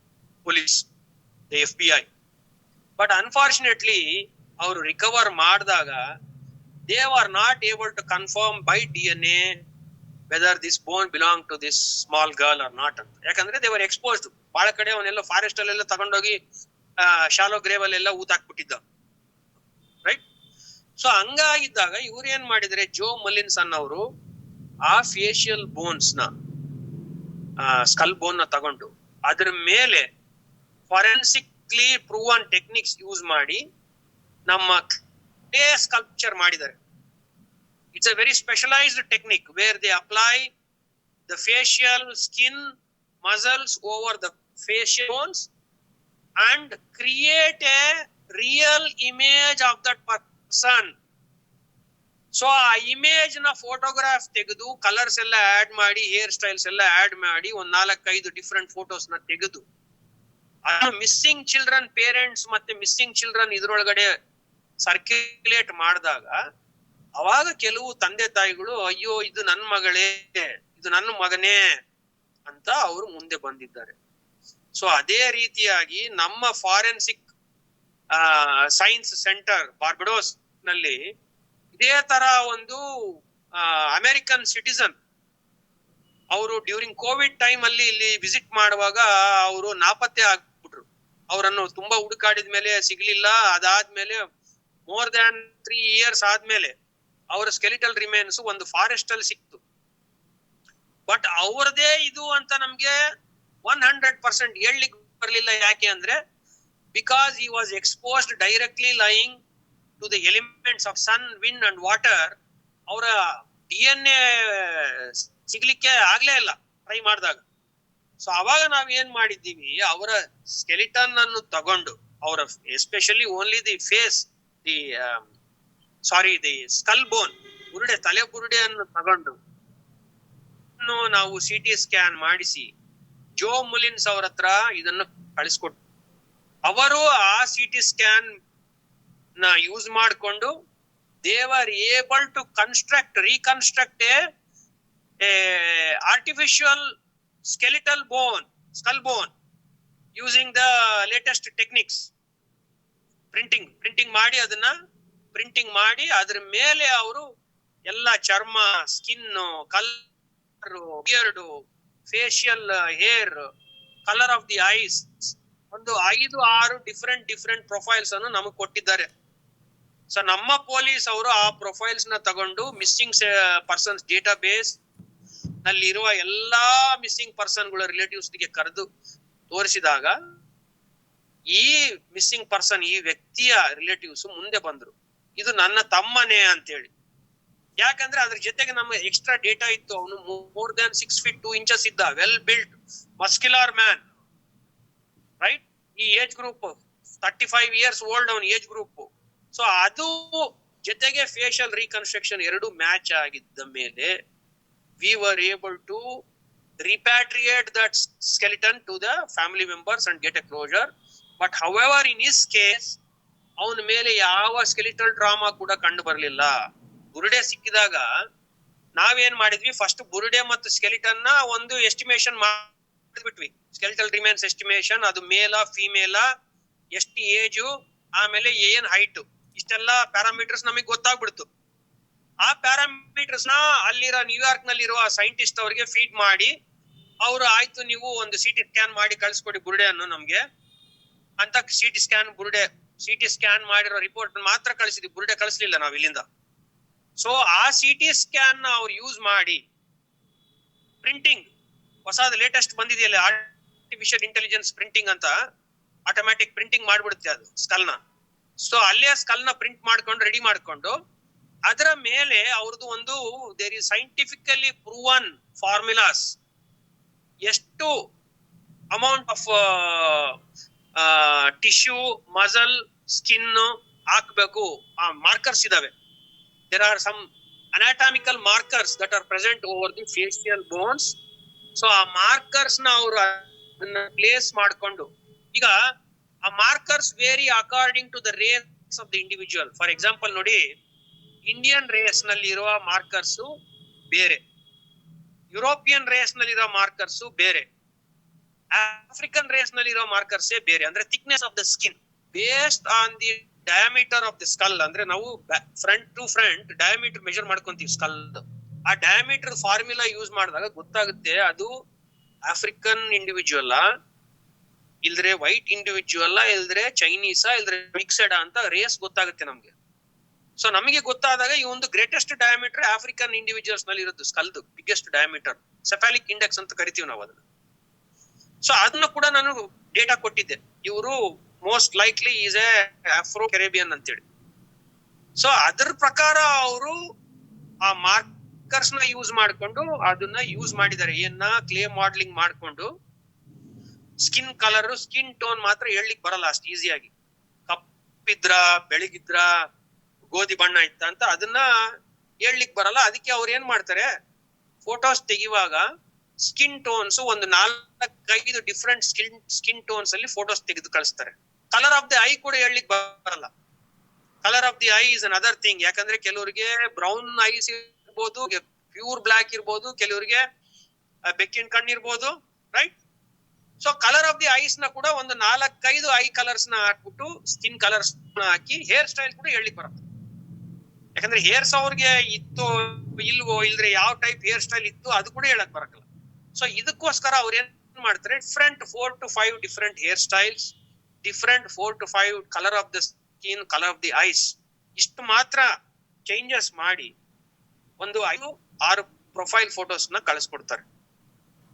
ಪೊಲೀಸ್, FBI. ಬಟ್ ಅನ್ಫಾರ್ಚುನೇಟ್ಲಿ ಅವರು ರಿಕವರ್ ಮಾಡಿದಾಗ they are not able to confirm by DNA whether this bone belong to this small girl or not ಅಂತ. ಯಾಕಂದ್ರೆ ದೇ ವರ್ ಎಕ್ಸ್ಪೋಸ್ಡ್. ಬಹಳ ಕಡೆ ಅವನ್ನೆಲ್ಲ ಫಾರೆಸ್ಟ್ ಅಲ್ಲೆಲ್ಲ ತಗೊಂಡೋಗಿ ಶಾಲೋ ಗ್ರೇವ್ ಅಲ್ಲೆಲ್ಲ ಊತಾಕ್ಬಿಟ್ಟಿದ್ದ, ರೈಟ್. ಸೊ ಹಂಗಾಗಿದ್ದಾಗ ಇವ್ರು ಏನ್ ಮಾಡಿದ್ರೆ, ಜೋ ಮಲಿನ್ಸ್ ಅನ್ನೋರು ಆ ಫೇಶಿಯಲ್ ಬೋನ್ಸ್ ನ, ಸ್ಕಲ್ ಬೋನ್ ನ ತಗೊಂಡು ಅದ್ರ ಮೇಲೆ ಫಾರೆನ್ಸಿಕ್ಲಿ ಪ್ರೂವನ್ ಟೆಕ್ನಿಕ್ಸ್ ಯೂಸ್ ಮಾಡಿ ನಮ್ಮ ಕ್ಲೇ ಸ್ಕಲ್ಪ್ಚರ್ ಮಾಡಿದ್ದಾರೆ. It's a very specialized technique where they apply the facial skin muscles over the facial bones and create a real image of that person. So ಆ image ನ photograph ತೆಗೆದು colours ಎಲ್ಲ add ಮಾಡಿ, hair styles ಎಲ್ಲ add ಮಾಡಿ, ಒಂದ್ 4-5 different photos ನ ತೆಗೆದು ಮಿಸ್ಸಿಂಗ್ ಚಿಲ್ಡ್ರನ್ ಪೇರೆಂಟ್ಸ್ ಮತ್ತೆ ಮಿಸ್ಸಿಂಗ್ ಚಿಲ್ಡ್ರನ್ ಇದ್ರೊಳಗಡೆ ಸರ್ಕ್ಯುಲೇಟ್ ಮಾಡಿದಾಗ ಅವಾಗ ಕೆಲವು ತಂದೆ ತಾಯಿಗಳು, ಅಯ್ಯೋ ಇದು ನನ್ನ ಮಗಳೇ, ಇದು ನನ್ನ ಮಗನೇ ಅಂತ ಅವರು ಮುಂದೆ ಬಂದಿದ್ದಾರೆ. ಸೊ ಅದೇ ರೀತಿಯಾಗಿ ನಮ್ಮ ಫಾರೆನ್ಸಿಕ್ ಸೈನ್ಸ್ ಸೆಂಟರ್ ಬಾರ್ಬಡೋಸ್ ನಲ್ಲಿ ಇದೇ ತರ ಒಂದು ಅಮೆರಿಕನ್ ಸಿಟಿಸನ್ ಅವರು ಡ್ಯೂರಿಂಗ್ ಕೋವಿಡ್ ಟೈಮ್ ಅಲ್ಲಿ ಇಲ್ಲಿ ವಿಸಿಟ್ ಮಾಡುವಾಗ ಅವರು ನಾಪತ್ತೆ ಆಗ್ಬಿಟ್ರು. ಅವರನ್ನು ತುಂಬಾ ಹುಡುಕಾಡಿದ ಮೇಲೆ ಸಿಗ್ಲಿಲ್ಲ. ಅದಾದ್ಮೇಲೆ ಮೋರ್ ದ್ಯಾನ್ 3 years ಆದ್ಮೇಲೆ ಅವರ ಸ್ಕೆಲಿಟಲ್ ರಿಮೇನ್ಸ್ ಒಂದು ಫಾರೆಸ್ಟ್ ಅಲ್ಲಿ ಸಿಕ್ತು. ಬಟ್ ಅವ್ರದೇ ಇದು ಅಂತ ನಮ್ಗೆ 100% ಹೇಳಲಿಕ್ಕೆ ಬರ್ಲಿಲ್ಲ. ಯಾಕೆ ಅಂದ್ರೆ because he was exposed directly lying to the elements of sun, wind and water. ಅವರ DNA ಸಿಗ್ಲಿಕ್ಕೆ ಆಗ್ಲೇ ಇಲ್ಲ ಟ್ರೈ ಮಾಡಿದಾಗ. ಸೊ ಅವಾಗ ನಾವ್ ಏನ್ ಮಾಡಿದ್ದೀವಿ, ಅವರ ಸ್ಕೆಲಿಟನ್ ಅನ್ನು ತಗೊಂಡು, ಅವರ especially only the face, the skull bone, ಬುರುಡೆ, ತಲೆ ಬುರುಡೆಯನ್ನು ತಗೊಂಡು ನಾವು CT ಸ್ಕ್ಯಾನ್ ಮಾಡಿಸಿ ಜೋ ಮುಲಿನ್ಸ್ ಅವ್ರ ಹತ್ರ ಇದನ್ನು ಕಳಿಸ್ಕೊಟ್ಟು, ಅವರು ಆ CT ಸ್ಕ್ಯಾನ್ ನ ಯೂಸ್ ಮಾಡಿಕೊಂಡು they were able to reconstruct a artificial skeletal bone, skull bone, using the latest techniques. Printing ಮಾಡಿ ಅದನ್ನ ಪ್ರಿಂಟಿಂಗ್ ಮಾಡಿ ಅದ್ರ ಮೇಲೆ ಅವರು ಎಲ್ಲ ಚರ್ಮ, skin, colour, beard, facial hair, colour of the eyes, ಒಂದು 5-6 ಡಿಫ್ರೆಂಟ್ ಪ್ರೊಫೈಲ್ಸ್ ಅನ್ನು ನಮಗೆ ಕೊಟ್ಟಿದ್ದಾರೆ. ಸೊ ನಮ್ಮ ಪೊಲೀಸ್ ಅವರು ಆ ಪ್ರೊಫೈಲ್ಸ್ ನ ತಗೊಂಡು ಮಿಸ್ಸಿಂಗ್ ಪರ್ಸನ್ಸ್ ಡೇಟಾ ಬೇಸ್ ನಲ್ಲಿರುವ ಎಲ್ಲಾ ಮಿಸ್ಸಿಂಗ್ ಪರ್ಸನ್ಗಳ ರಿಲೇಟಿವ್ಸ್ ಗೆ ಕರೆದು ತೋರಿಸಿದಾಗ ಈ ಮಿಸ್ಸಿಂಗ್ ಪರ್ಸನ್, ಈ ವ್ಯಕ್ತಿಯ ರಿಲೇಟಿವ್ಸ್ ಮುಂದೆ ಬಂದ್ರು, ಇದು ನನ್ನ ತಮ್ಮನೇ ಅಂತೇಳಿ. ಯಾಕಂದ್ರೆ ಅದ್ರ ಜೊತೆಗೆ ನಮ್ಮ ಎಕ್ಸ್ಟ್ರಾ ಡೇಟಾ ಇತ್ತು. ಅವನು more than 6 feet 2 inches ಇದ್ದ, well built, muscular man, right? ಈ ಏಜ್ ಗ್ರೂಪ್ 35 years ಓಲ್ಡ್ ಅವನ ಏಜ್ ಗ್ರೂಪ್. ಸೊ ಅದು ಜೊತೆಗೆ ಫೇಶಿಯಲ್ ರೀಕನ್ಸ್ಟ್ರಕ್ಷನ್ ಎರಡು ಮ್ಯಾಚ್ ಆಗಿದ್ದ ಮೇಲೆ we were able to repatriate that skeleton to the family members and get a closure. But however, in his case, ಅವನ ಮೇಲೆ ಯಾವ ಸ್ಕೆಲಿಟಲ್ ಡ್ರಾಮಾ ಕೂಡ ಕಂಡು ಬರ್ಲಿಲ್ಲ. ಬುರುಡೆ ಸಿಕ್ಕಿದಾಗ ನಾವೇನ್ ಮಾಡಿದ್ವಿ, ಫಸ್ಟ್ ಬುರುಡೆ ಮತ್ತು ಸ್ಕೆಲಿಟನ್ ನ ಒಂದು ಎಸ್ಟಿಮೇಶನ್ ಮಾಡಿಬಿಟ್ವಿ. ಸ್ಕೆಲಿಟಲ್ ರಿಮೇನ್ಸ್ ಎಸ್ಟಿಮೇಶನ್, ಅದು ಮೇಲ ಫಿಮೇಲ, ಎಷ್ಟು ಏಜು, ಆಮೇಲೆ ಏನ್ ಹೈಟ್, ಇಷ್ಟೆಲ್ಲ ಪ್ಯಾರಾಮೀಟರ್ಸ್ ನಮಗೆ ಗೊತ್ತಾಗ್ಬಿಡ್ತು. ಆ ಪ್ಯಾರಾಮೀಟರ್ಸ್ ನ ಅಲ್ಲಿರೋ ನ್ಯೂಯಾರ್ಕ್ ನಲ್ಲಿರುವ ಸೈಂಟಿಸ್ಟ್ ಅವರಿಗೆ ಫೀಡ್ ಮಾಡಿ, ಅವರು ಆಯ್ತು ನೀವು ಒಂದು CT ಸ್ಕ್ಯಾನ್ ಮಾಡಿ ಕಳ್ಸಿಕೊಡಿ ಬುರುಡೆ ಅನ್ನು ನಮ್ಗೆ ಅಂತ. CT ಸ್ಕ್ಯಾನ್ ಮಾಡಿರೋ ರಿಪೋರ್ಟ್ ಮಾತ್ರ ಕಳಿಸಿದ್ವಿ, ಬುರುಡೆ ಕಳಿಸ್ಲಿಲ್ಲ ನಾವ್ ಇಲ್ಲಿಂದ. ಸೊ ಆ CT ಸ್ಕ್ಯಾನ್ ನ ಅವ್ರು ಯೂಸ್ ಮಾಡಿ ಪ್ರಿಂಟಿಂಗ್, ಹೊಸದು ಲೇಟೆಸ್ಟ್ ಬಂದಿದೆಯಲ್ಲ ಆರ್ಟಿಫಿಷಿಯಲ್ ಇಂಟೆಲಿಜೆನ್ಸ್ ಪ್ರಿಂಟಿಂಗ್ ಅಂತ, ಆಟೋಮ್ಯಾಟಿಕ್ ಪ್ರಿಂಟಿಂಗ್ ಮಾಡ್ಬಿಡುತ್ತೆ ಅದು ಸ್ಕಲ್ ನ. ಸೊ ಅಲ್ಲೇ ಸ್ಕಲ್ ನ ಪ್ರಿಂಟ್ ಮಾಡ್ಕೊಂಡು ರೆಡಿ ಮಾಡ್ಕೊಂಡು ಅದರ ಮೇಲೆ ಅವ್ರದ್ದು ಒಂದು there is scientifically proven formulas, ಎಷ್ಟು amount of tissue, muscle, skin ಹಾಕ್ಬೇಕು, ಆ ಮಾರ್ಕರ್ಸ್ ಇದಾವೆ. There are some anatomical markers that are present over the facial bones. So ಆ ಮಾರ್ಕರ್ಸ್ ನ ಅವರು ಅದನ್ನ ಪ್ಲೇಸ್ ಮಾಡ್ಕೊಂಡು, ಈಗ ಆ markers vary according to the race of the individual. For example ನೋಡಿ, ಇಂಡಿಯನ್ ರೇಸ್ ನಲ್ಲಿ ಇರುವ ಮಾರ್ಕರ್ಸ್ ಬೇರೆ, ಯುರೋಪಿಯನ್ ರೇಸ್ ನಲ್ಲಿರೋ ಮಾರ್ಕರ್ಸ್ ಬೇರೆ, ಆಫ್ರಿಕನ್ ರೇಸ್ ನಲ್ಲಿರೋ ಮಾರ್ಕರ್ಸ್ ಬೇರೆ. ಅಂದ್ರೆ thickness of the skin based on the diameter of the skull. ಅಂದ್ರೆ ನಾವು front to front diameter measure ಮಾಡ್ಕೊಂತೀವಿ ಸ್ಕಲ್. ಆ ಡಯಾಮೀಟರ್ ಫಾರ್ಮುಲಾ ಯೂಸ್ ಮಾಡಿದಾಗ ಗೊತ್ತಾಗುತ್ತೆ ಅದು ಆಫ್ರಿಕನ್ ಇಂಡಿವಿಜುವಲ್, ಇಲ್ದ್ರೆ ವೈಟ್ ಇಂಡಿವಿಜುವಲ್, ಇಲ್ದ್ರೆ ಚೈನೀಸಾ, ಇಲ್ದ್ರೆ ಮಿಕ್ಸೆಡ್ ಅಂತ ರೇಸ್ ಗೊತ್ತಾಗುತ್ತೆ ನಮ್ಗೆ. ಸೊ ನಮಗೆ ಗೊತ್ತಾದಾಗ ಈ ಒಂದು ಗ್ರೇಟೆಸ್ಟ್ ಡಯಾಮೀಟರ್ ಆಫ್ರಿಕನ್ ಇಂಡಿವಿಜುವಲ್ಸ್ ನಲ್ಲಿ ಇರೋದು, ಸ್ಕಲ್ದು ಬಿಗ್ಗೆಸ್ಟ್ ಡಯಾಮೀಟರ್, ಸೆಫಾಲಿಕ್ ಇಂಡೆಕ್ಸ್ ಅಂತ ಕರಿತೀವಿ ನಾವು ಅದನ್ನ. ಸೊ ಅದನ್ನ ಕೂಡ ನಾನು ಡೇಟಾ ಕೊಟ್ಟಿದ್ದೆ, ಇವರು most likely is A Afro Caribbean ಅಂತೇಳಿ. ಸೊ ಅದ್ರ ಪ್ರಕಾರ ಅವರು ಆ ಮಾರ್ಕರ್ಸ್ ನ ಯೂಸ್ ಮಾಡ್ಕೊಂಡು ಅದನ್ನ ಯೂಸ್ ಮಾಡಿದ್ದಾರೆ. ಏನ ಕ್ಲೇ ಮಾಡೆಲಿಂಗ್ ಮಾಡ್ಕೊಂಡು ಸ್ಕಿನ್ ಕಲರ್, ಸ್ಕಿನ್ ಟೋನ್ ಮಾತ್ರ ಹೇಳಲಿಕ್ಕೆ ಬರಲ್ಲ ಅಷ್ಟು ಈಸಿಯಾಗಿ. ಕಪ್ಪಿದ್ರ, ಬೆಳಗಿದ್ರ, ಗೋಧಿ ಬಣ್ಣ ಇತ್ತ ಅಂತ ಅದನ್ನ ಹೇಳಲಿಕ್ಕೆ ಬರಲ್ಲ. ಅದಕ್ಕೆ ಅವ್ರು ಏನ್ ಮಾಡ್ತಾರೆ, ಫೋಟೋಸ್ ತೆಗೆಯುವಾಗ ಸ್ಕಿನ್ ಟೋನ್ಸ್ ಒಂದು 4-5 ಡಿಫ್ರೆಂಟ್ ಸ್ಕಿನ್ ಟೋನ್ಸ್ ಅಲ್ಲಿ ಫೋಟೋಸ್ ತೆಗೆದು ಕಳಿಸ್ತಾರೆ. ಕಲರ್ ಆಫ್ ದಿ ಐ ಕೂಡ ಹೇಳಲಿಕ್ಕೆ ಬರಲ್ಲ. Colour of the I is an other thing. ಯಾಕಂದ್ರೆ ಕೆಲವರಿಗೆ ಬ್ರೌನ್ ಐಸ್ ಇರ್ಬೋದು, ಪ್ಯೂರ್ ಬ್ಲಾಕ್ ಇರ್ಬೋದು, ಕೆಲವರಿಗೆ ಬೆಕ್ಕಿನ ಕಣ್ಣು ಇರ್ಬೋದು, right? So colour of the ice ನ ಕೂಡ ಒಂದು 4-5 ಐ ಕಲರ್ಸ್ ನ ಹಾಕ್ಬಿಟ್ಟು ಸ್ಕಿನ್ ಕಲರ್ಸ್ ನ ಹಾಕಿ ಹೇರ್ ಸ್ಟೈಲ್ ಕೂಡ ಹೇಳಲಿಕ್ಕೆ ಬರುತ್ತೆ. ಯಾಕಂದ್ರೆ ಹೇರ್ಸ್ ಅವ್ರಿಗೆ ಇತ್ತು ಇಲ್ವೋ, ಇಲ್ದ್ರೆ ಯಾವ ಟೈಪ್ ಹೇರ್ ಸ್ಟೈಲ್ ಇತ್ತು ಅದು ಕೂಡ ಹೇಳಕ್ ಬರಲ್ಲ. ಸೊ ಇದಕ್ಕೋಸ್ಕರ ಅವ್ರು ಏನ್ ಮಾಡ್ತಾರೆ, 4 to 5 different hair styles, different 4 to 5 colour of the skin, colour of the ice, ಇಷ್ಟು ಮಾತ್ರ ಚೇಂಜಸ್ ಮಾಡಿ ಒಂದು 5-6 ಪ್ರೊಫೈಲ್ ಫೋಟೋಸ್ ನ ಕಳಿಸ್ಕೊಡ್ತಾರೆ.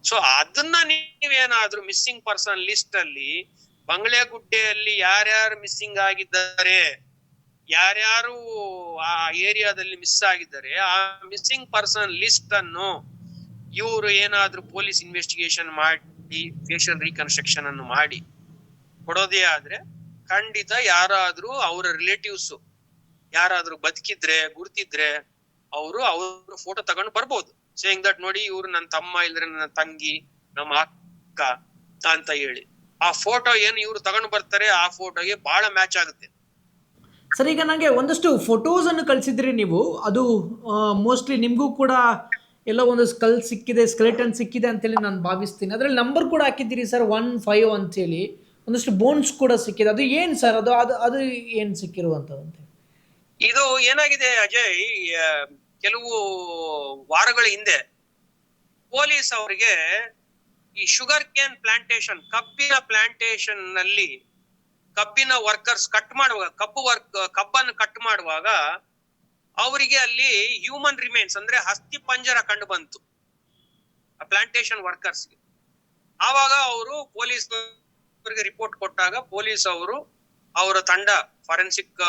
ಸೊ ಅದನ್ನ ನೀವೇನಾದ್ರೂ ಮಿಸ್ಸಿಂಗ್ ಪರ್ಸನ್ ಲಿಸ್ಟ್ ಅಲ್ಲಿ ಬಂಗ್ಲೆಗುಡ್ಡೆಯಲ್ಲಿ ಯಾರ್ಯಾರು ಮಿಸ್ಸಿಂಗ್ ಆಗಿದ್ದಾರೆ, ಯಾರ್ಯಾರು ಆ ಏರಿಯಾದಲ್ಲಿ ಮಿಸ್ ಆಗಿದ್ದಾರೆ, ಆ ಮಿಸ್ಸಿಂಗ್ ಪರ್ಸನ್ ಲಿಸ್ಟ್ ಅನ್ನು ಇವರು ಏನಾದ್ರೂ ಪೊಲೀಸ್ ಇನ್ವೆಸ್ಟಿಗೇಷನ್ ಮಾಡಿ ಫೇಶಿಯಲ್ ರೀಕನ್ಸ್ಟ್ರಕ್ಷನ್ ಅನ್ನು ಮಾಡಿ ಕೊಡೋದೇ ಆದ್ರೆ ಖಂಡಿತ ಯಾರಾದ್ರೂ ಅವರ ರಿಲೇಟಿವ್ಸ್ ಯಾರಾದ್ರೂ ಬದುಕಿದ್ರೆ, ಗುರ್ತಿದ್ರೆ ಅವರು ಅವ್ರ ಫೋಟೋ ತಗೊಂಡು ಬರ್ಬೋದು, ಸೇಯಿಂಗ್ ದಟ್ ನೋಡಿ ಇವ್ರು ನನ್ನ ತಮ್ಮ, ಇಲ್ದ್ರೆ ನನ್ನ ತಂಗಿ, ನಮ್ಮ ಅಕ್ಕ ಅಂತ ಹೇಳಿ. ಆ ಫೋಟೋ ಏನು ಇವ್ರು ತಗೊಂಡು ಬರ್ತಾರೆ, ಆ ಫೋಟೋಗೆ ಬಹಳ ಮ್ಯಾಚ್ ಆಗುತ್ತೆ. ಸರ್ ಈಗ ನನಗೆ ಒಂದಷ್ಟು ಫೋಟೋಸ್ ಅನ್ನು ಕಳಿಸಿದ್ರಿ ನೀವು, ಅದು ಮೋಸ್ಟ್ಲಿ ನಿಮಗೂ ಕೂಡ ಎಲ್ಲೋ ಒಂದು ಸ್ಕೆಲೆಟನ್ ಸಿಕ್ಕಿದೆ ಅಂತೇಳಿ ನಾನು ಭಾವಿಸ್ತೀನಿ. ಅದರಲ್ಲಿ ನಂಬರ್ ಕೂಡ ಹಾಕಿದ್ದೀರಿ ಸರ್ 15 ಅಂತೇಳಿ, ಒಂದಷ್ಟು ಬೋನ್ಸ್ ಕೂಡ ಸಿಕ್ಕಿದೆ. ಅದು ಏನು ಸರ್, ಅದು ಅದು ಅದು ಏನು ಸಿಕ್ಕಿರುವಂಥದ್ದು? ಇದು ಏನಾಗಿದೆ ಅಜಯ್, ಕೆಲವು ವಾರಗಳ ಹಿಂದೆ ಪೊಲೀಸ್ ಅವರಿಗೆ ಈ ಶುಗರ್ ಕೇನ್ ಪ್ಲಾಂಟೇಶನ್, ಕಬ್ಬಿನ ಪ್ಲಾಂಟೇಶನ್ ನಲ್ಲಿ ಕಬ್ಬಿನ ವರ್ಕರ್ಸ್ ಕಬ್ಬನ್ನು ಕಟ್ ಮಾಡುವಾಗ ಅವರಿಗೆ ಅಲ್ಲಿ ಹ್ಯೂಮನ್ ರಿಮೇನ್ಸ್ ಅಂದ್ರೆ ಹಸ್ತಿ ಪಂಜರ ಕಂಡು ಬಂತು ಪ್ಲಾಂಟೇಶನ್ ವರ್ಕರ್ಸ್ಗೆ. ಆವಾಗ ಅವರು ಪೊಲೀಸ್ ಅವರಿಗೆ ರಿಪೋರ್ಟ್ ಕೊಟ್ಟಾಗ ಪೊಲೀಸ್ ಅವರು ಅವರ ತಂಡ ಫಾರೆನ್ಸಿಕ್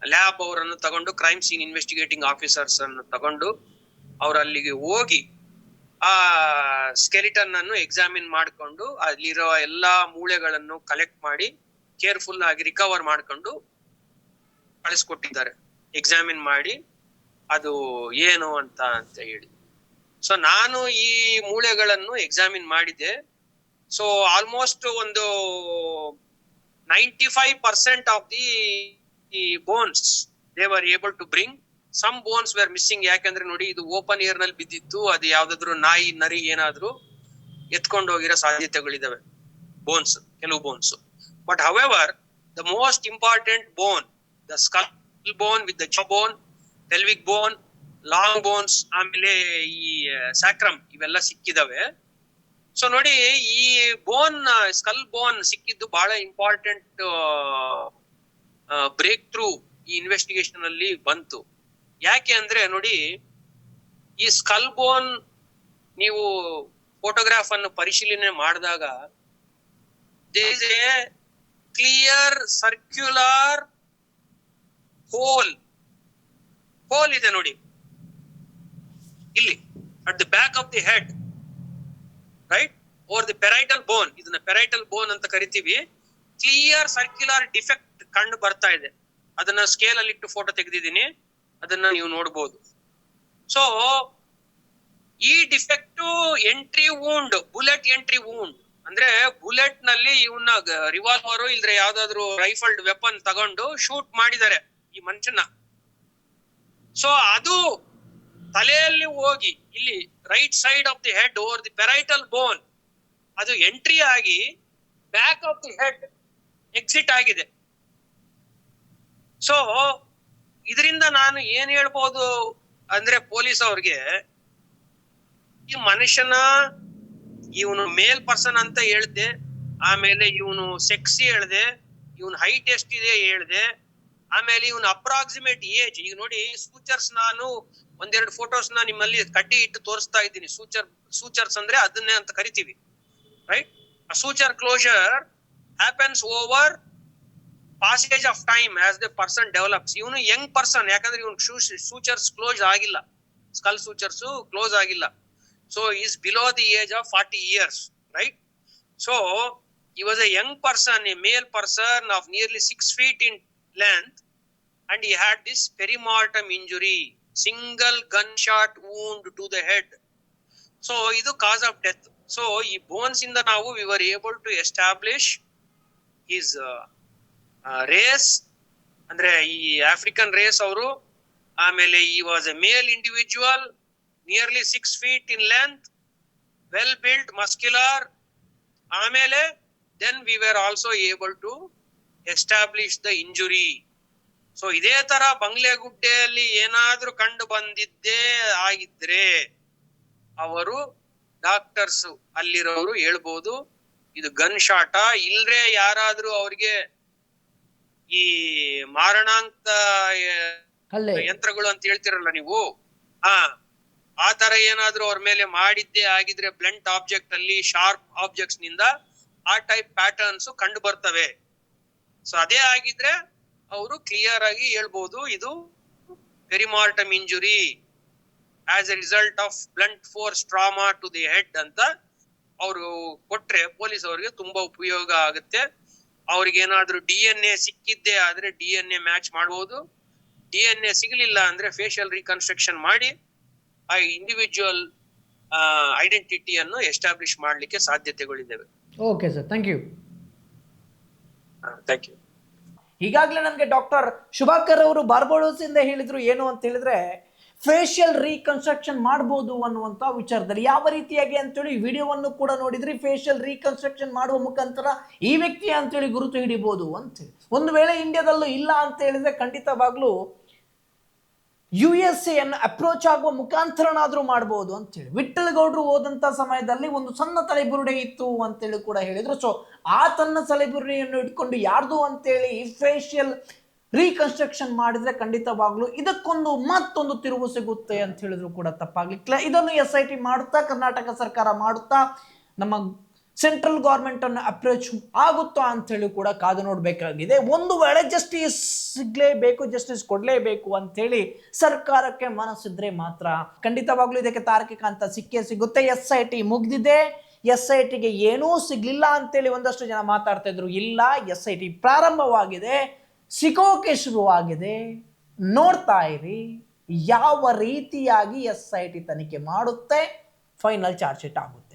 ಲ್ಯಾಬ್ ಅವರನ್ನು ತಗೊಂಡು, ಕ್ರೈಮ್ ಸೀನ್ ಇನ್ವೆಸ್ಟಿಗೇಟಿಂಗ್ ಆಫೀಸರ್ಸ್ ಅನ್ನು ತಗೊಂಡು ಅವರು ಅಲ್ಲಿಗೆ ಹೋಗಿ ಆ ಸ್ಕೆಲಿಟನ್ ಅನ್ನು ಎಕ್ಸಾಮಿನ್ ಮಾಡಿಕೊಂಡು ಅಲ್ಲಿರೋ ಎಲ್ಲಾ ಮೂಳೆಗಳನ್ನು ಕಲೆಕ್ಟ್ ಮಾಡಿ ಕೇರ್ಫುಲ್ ಆಗಿ ರಿಕವರ್ ಮಾಡ್ಕೊಂಡು ಕಳಿಸ್ಕೊಟ್ಟಿದ್ದಾರೆ, ಎಕ್ಸಾಮಿನ್ ಮಾಡಿ ಅದು ಏನು ಅಂತ ಹೇಳಿ. ಸೊ ನಾನು ಈ ಮೂಳೆಗಳನ್ನು ಎಕ್ಸಾಮಿನ್ ಮಾಡಿದ್ದೆ. ಸೊ ಆಲ್ಮೋಸ್ಟ್ ಒಂದು 95% of the bones they were able to bring. Some bones were missing. ಯಾಕಂದ್ರೆ ನೋಡಿ, ಇದು ಓಪನ್ ಏರ್ ನಲ್ಲಿ ಬಿದ್ದಿತ್ತು, ಅದು ಯಾವ್ದಾದ್ರು ನಾಯಿ ನರಿ ಏನಾದ್ರು ಎತ್ಕೊಂಡು ಹೋಗಿರೋ ಸಾಧ್ಯತೆಗಳಿದಾವೆ ಬೋನ್ಸ್, ಕೆಲವು bones. But however the most important bone, the skull bone with the ಜಾ ಬೋನ್, ಪೆಲ್ವಿಕ್ ಬೋನ್, ಲಾಂಗ್ ಬೋನ್ಸ್, ಆಮೇಲೆ ಈ ಸ್ಯಾಕ್ರಮ್, ಇವೆಲ್ಲ ಸಿಕ್ಕಿದಾವೆ. ಸೊ ನೋಡಿ, ಈ ಬೋನ್, ಸ್ಕಲ್ ಬೋನ್ ಸಿಕ್ಕಿದ್ದು ಬಹಳ ಇಂಪಾರ್ಟೆಂಟ್ ಬ್ರೇಕ್ ಥ್ರೂ ಈ ಇನ್ವೆಸ್ಟಿಗೇಷನ್ ಅಲ್ಲಿ ಬಂತು. ಯಾಕೆ ಅಂದ್ರೆ ನೋಡಿ, ಈ ಸ್ಕಲ್ ಬೋನ್ ನೀವು ಫೋಟೋಗ್ರಾಫ್ ಅನ್ನು ಪರಿಶೀಲನೆ ಮಾಡಿದಾಗ there is a clear circular hole ಇದೆ ನೋಡಿ ಇಲ್ಲಿ at the back of the head, right over the parietal bone. ಇದನ್ನ ಪೆರೈಟಲ್ ಬೋನ್ ಅಂತ ಕರಿತೀವಿ. ಕ್ಲಿಯರ್ ಸರ್ಕ್ಯುಲರ್ ಡಿಫೆಕ್ಟ್ ಕಂಡು ಬರ್ತಾ ಇದೆ. ಅದನ್ನ ಸ್ಕೇಲ್ ಅಲ್ಲಿ ಇಟ್ಟು ಫೋಟೋ ತೆಗೆದಿದ್ದೀನಿ, ಅದನ್ನ ನೀವು ನೋಡ್ಬೋದು. ಸೊ ಈ defect entry wound, bullet entry wound ಅಂದ್ರೆ ಬುಲೆಟ್ ನಲ್ಲಿ ಇವನ್ನ ರಿವಾಲ್ವರ್ ಇಲ್ದ್ರೆ ಯಾವ್ದಾದ್ರು ರೈಫಲ್ಡ್ ವೆಪನ್ ತಗೊಂಡು ಶೂಟ್ ಮಾಡಿದ್ದಾರೆ ಈ ಮನುಷ್ಯನ. ಸೊ ಅದು ತಲೆಯಲ್ಲಿ ಹೋಗಿ ಇಲ್ಲಿ right side of the head over the parietal bone ಅದು ಎಂಟ್ರಿ ಆಗಿ back of the head exit ಆಗಿದೆ. ಸೊ ಇದರಿಂದ ನಾನು ಏನ್ ಹೇಳ್ಬೋದು ಅಂದ್ರೆ ಪೊಲೀಸ್ ಅವ್ರಿಗೆ, ಈ ಮನುಷ್ಯನ ಇವನು ಮೇಲ್ ಪರ್ಸನ್ ಅಂತ ಹೇಳ್ದೆ, ಆಮೇಲೆ ಇವನು ಸೆಕ್ಸಿ ಹೇಳ್ದೆ, ಇವನ್ ಹೈಟ್ ಎಷ್ಟಿದೆ ಹೇಳ್ದೆ, ಆಮೇಲೆ ಇವನ್ ಅಪ್ರಾಕ್ಸಿಮೇಟ್ ಏಜ್. ಈಗ ನೋಡಿ ಸೂಚರ್ಸ್, ನಾನು ಒಂದೆರಡು ಫೋಟೋಸ್ ನ ನಿಮ್ಮಲ್ಲಿ ಕಡ್ಡಿ ಇಟ್ಟು ತೋರಿಸ್ತಾ ಇದ್ದೀನಿ. ಸೂಚರ್ಸ್ ಅಂದ್ರೆ ಅದನ್ನೇ ಅಂತ ಕರಿತೀವಿ, right? Suture closure happens over passage of time as the person develops. ಇವನು ಯಂಗ್ ಪರ್ಸನ್, ಯಾಕಂದ್ರೆ ಇವನು ಸೂಚರ್ಸ್ ಕ್ಲೋಸ್ ಆಗಿಲ್ಲ, ಸ್ಕಲ್ ಸೂಚರ್ಸ್ ಕ್ಲೋಸ್ ಆಗಿಲ್ಲ. So is below the age of 40 years, right? So he was a young person, a male person of nearly 6 feet in length, and he had this perimortem injury, single gunshot wound to the head. So ಇದು cause of death. So ಈ bones ಇಂದ ನಾವು we were able to establish his race, ಅಂದ್ರೆ ಈ African race ಅವರು. ಆಮೇಲೆ ಈ was a male individual, nearly 6 feet in length, well built, muscular. ಆಮೇಲೆ then we were also able to establish the injury. So ಇದೇ ತರ ಬಂಗ್ಲೆಗುಡ್ಡೆಯಲ್ಲಿ ಏನಾದ್ರೂ ಕಂಡು ಬಂದಿದ್ದೇ ಆಗಿದ್ರೆ ಅವರು ಡಾಕ್ಟರ್ಸ್ ಅಲ್ಲಿರೋರು ಹೇಳ್ಬೋದು ಇದು ಗನ್ ಶಾಟ, ಇಲ್ರೆ ಯಾರಾದ್ರೂ ಅವ್ರಿಗೆ ಈ ಮಾರಣಾಂತ ಯಂತ್ರಗಳು ಅಂತ ಹೇಳ್ತಿರಲ್ಲ ನೀವು, ಆ ತರ ಏನಾದ್ರೂ ಅವ್ರ ಮೇಲೆ ಮಾಡಿದ್ದೇ ಆಗಿದ್ರೆ ಬ್ಲಂಟ್ ಆಬ್ಜೆಕ್ಟ್ ಅಲ್ಲಿ ಶಾರ್ಪ್ ಆಬ್ಜೆಕ್ಟ್ಸ್ ನಿಂದ ಆ ಟೈಪ್ ಪ್ಯಾಟರ್ನ್ಸ್ ಕಂಡು ಬರ್ತವೆ. ಸೊ ಅದೇ ಆಗಿದ್ರೆ ಅವರು ಕ್ಲಿಯರ್ ಆಗಿ ಹೇಳ್ಬೋದು ಇದು perimortem injury as a result of blunt force trauma to the head ಅಂತ ಅವರು ಕೊಟ್ರೆ ಪೊಲೀಸ್ ಅವರಿಗೆ ತುಂಬಾ ಉಪಯೋಗ ಆಗುತ್ತೆ. ಅವ್ರಿಗೆ ಏನಾದ್ರೂ DNA ಸಿಕ್ಕಿದ್ದೇ ಆದ್ರೆ DNA ಮ್ಯಾಚ್ ಮಾಡಬಹುದು. DNA ಸಿಗಲಿಲ್ಲ ಅಂದ್ರೆ ಫೇಶಿಯಲ್ ರೀಕನ್ಸ್ಟ್ರಕ್ಷನ್ ಮಾಡಿ ಆ ಇಂಡಿವಿಜುವಲ್ ಐಡೆಂಟಿಟಿಯನ್ನು ಎಸ್ಟಾಬ್ಲಿಷ್ ಮಾಡ್ಲಿಕ್ಕೆ ಸಾಧ್ಯತೆಗಳಿದ್ದಾವೆ. Okay sir, thank you. Thank you. ಈಗಾಗಲೇ ನನಗೆ ಡಾಕ್ಟರ್ ಶುಭಾಕರ್ ಅವರು ಬಾರ್ಬಡೋಸಿಂದ ಹೇಳಿದ್ರು ಏನು ಅಂತ ಹೇಳಿದ್ರೆ ಫೇಶಿಯಲ್ ರೀಕನ್ಸ್ಟ್ರಕ್ಷನ್ ಮಾಡ್ಬೋದು ಅನ್ನುವಂಥ ವಿಚಾರದಲ್ಲಿ. ಯಾವ ರೀತಿಯಾಗಿ ಅಂತೇಳಿ ವಿಡಿಯೋವನ್ನು ಕೂಡ ನೋಡಿದ್ರಿ. ಫೇಶಿಯಲ್ ರೀಕನ್ಸ್ಟ್ರಕ್ಷನ್ ಮಾಡುವ ಮುಖಾಂತರ ಈ ವ್ಯಕ್ತಿ ಅಂತೇಳಿ ಗುರುತು ಹಿಡಿಬೋದು ಅಂತೇಳಿ. ಒಂದು ವೇಳೆ ಇಂಡಿಯಾದಲ್ಲೂ ಇಲ್ಲ ಅಂತ ಹೇಳಿದ್ರೆ ಖಂಡಿತವಾಗ್ಲೂ USA ಅನ್ನು ಅಪ್ರೋಚ್ ಆಗುವ ಮುಖಾಂತರನಾದ್ರೂ ಮಾಡಬಹುದು ಅಂತೇಳಿ. ವಿಠ್ಠಲ್ ಗೌಡ್ರು ಹೋದಂತ ಸಮಯದಲ್ಲಿ ಒಂದು ಸಣ್ಣ ತಲೆಬುರುಡೆ ಇತ್ತು ಅಂತೇಳಿ ಕೂಡ ಹೇಳಿದ್ರು. ಸೊ ಆ ತನ್ನ ತಲೆಬುರುಡೆಯನ್ನು ಇಟ್ಕೊಂಡು ಯಾರ್ದು ಅಂತೇಳಿ ಫೇಶಿಯಲ್ ರೀಕನ್ಸ್ಟ್ರಕ್ಷನ್ ಮಾಡಿದ್ರೆ ಖಂಡಿತವಾಗ್ಲೂ ಇದಕ್ಕೊಂದು ಮತ್ತೊಂದು ತಿರುವು ಸಿಗುತ್ತೆ ಅಂತ ಹೇಳಿದ್ರು ಕೂಡ ತಪ್ಪಾಗ್ಲಿಕ್ಕಿಲ್ಲ. ಇದನ್ನು SIT ಮಾಡುತ್ತಾ, ಕರ್ನಾಟಕ ಸರ್ಕಾರ ಮಾಡುತ್ತಾ, ನಮ್ಮ ಸೆಂಟ್ರಲ್ ಗೌರ್ಮೆಂಟ್ ಅನ್ನು ಅಪ್ರೋಚ್ ಆಗುತ್ತಾ ಅಂತ ಹೇಳಿ ಕೂಡ ಕಾದು ನೋಡಬೇಕಾಗಿದೆ. ಒಂದು ವೇಳೆ ಜಸ್ಟಿಸ್ ಸಿಗ್ಲೇಬೇಕು, ಜಸ್ಟಿಸ್ ಕೊಡ್ಲೇಬೇಕು ಅಂತ ಹೇಳಿ ಸರ್ಕಾರಕ್ಕೆ ಮನಸ್ಸಿದ್ರೆ ಮಾತ್ರ ಖಂಡಿತವಾಗ್ಲೂ ಇದಕ್ಕೆ ತಾರ್ಕಿಕ ಅಂತ ಸಿಕ್ಕೇ ಸಿಗುತ್ತೆ. SIT ಮುಗ್ದಿದೆ, SITಗೆ ಏನೂ ಸಿಗ್ಲಿಲ್ಲ ಅಂತೇಳಿ ಒಂದಷ್ಟು ಜನ ಮಾತಾಡ್ತಾ ಇದ್ರು. ಇಲ್ಲ, SIT ಪ್ರಾರಂಭವಾಗಿದೆ, ಸಿಗೋಕೆ ಶುರುವಾಗಿದೆ. ನೋಡ್ತಾ ಇರಿ ಯಾವ ರೀತಿಯಾಗಿ SIT ತನಿಖೆ ಮಾಡುತ್ತೆ, ಫೈನಲ್ ಚಾರ್ಜ್ ಶೀಟ್ ಆಗುತ್ತೆ.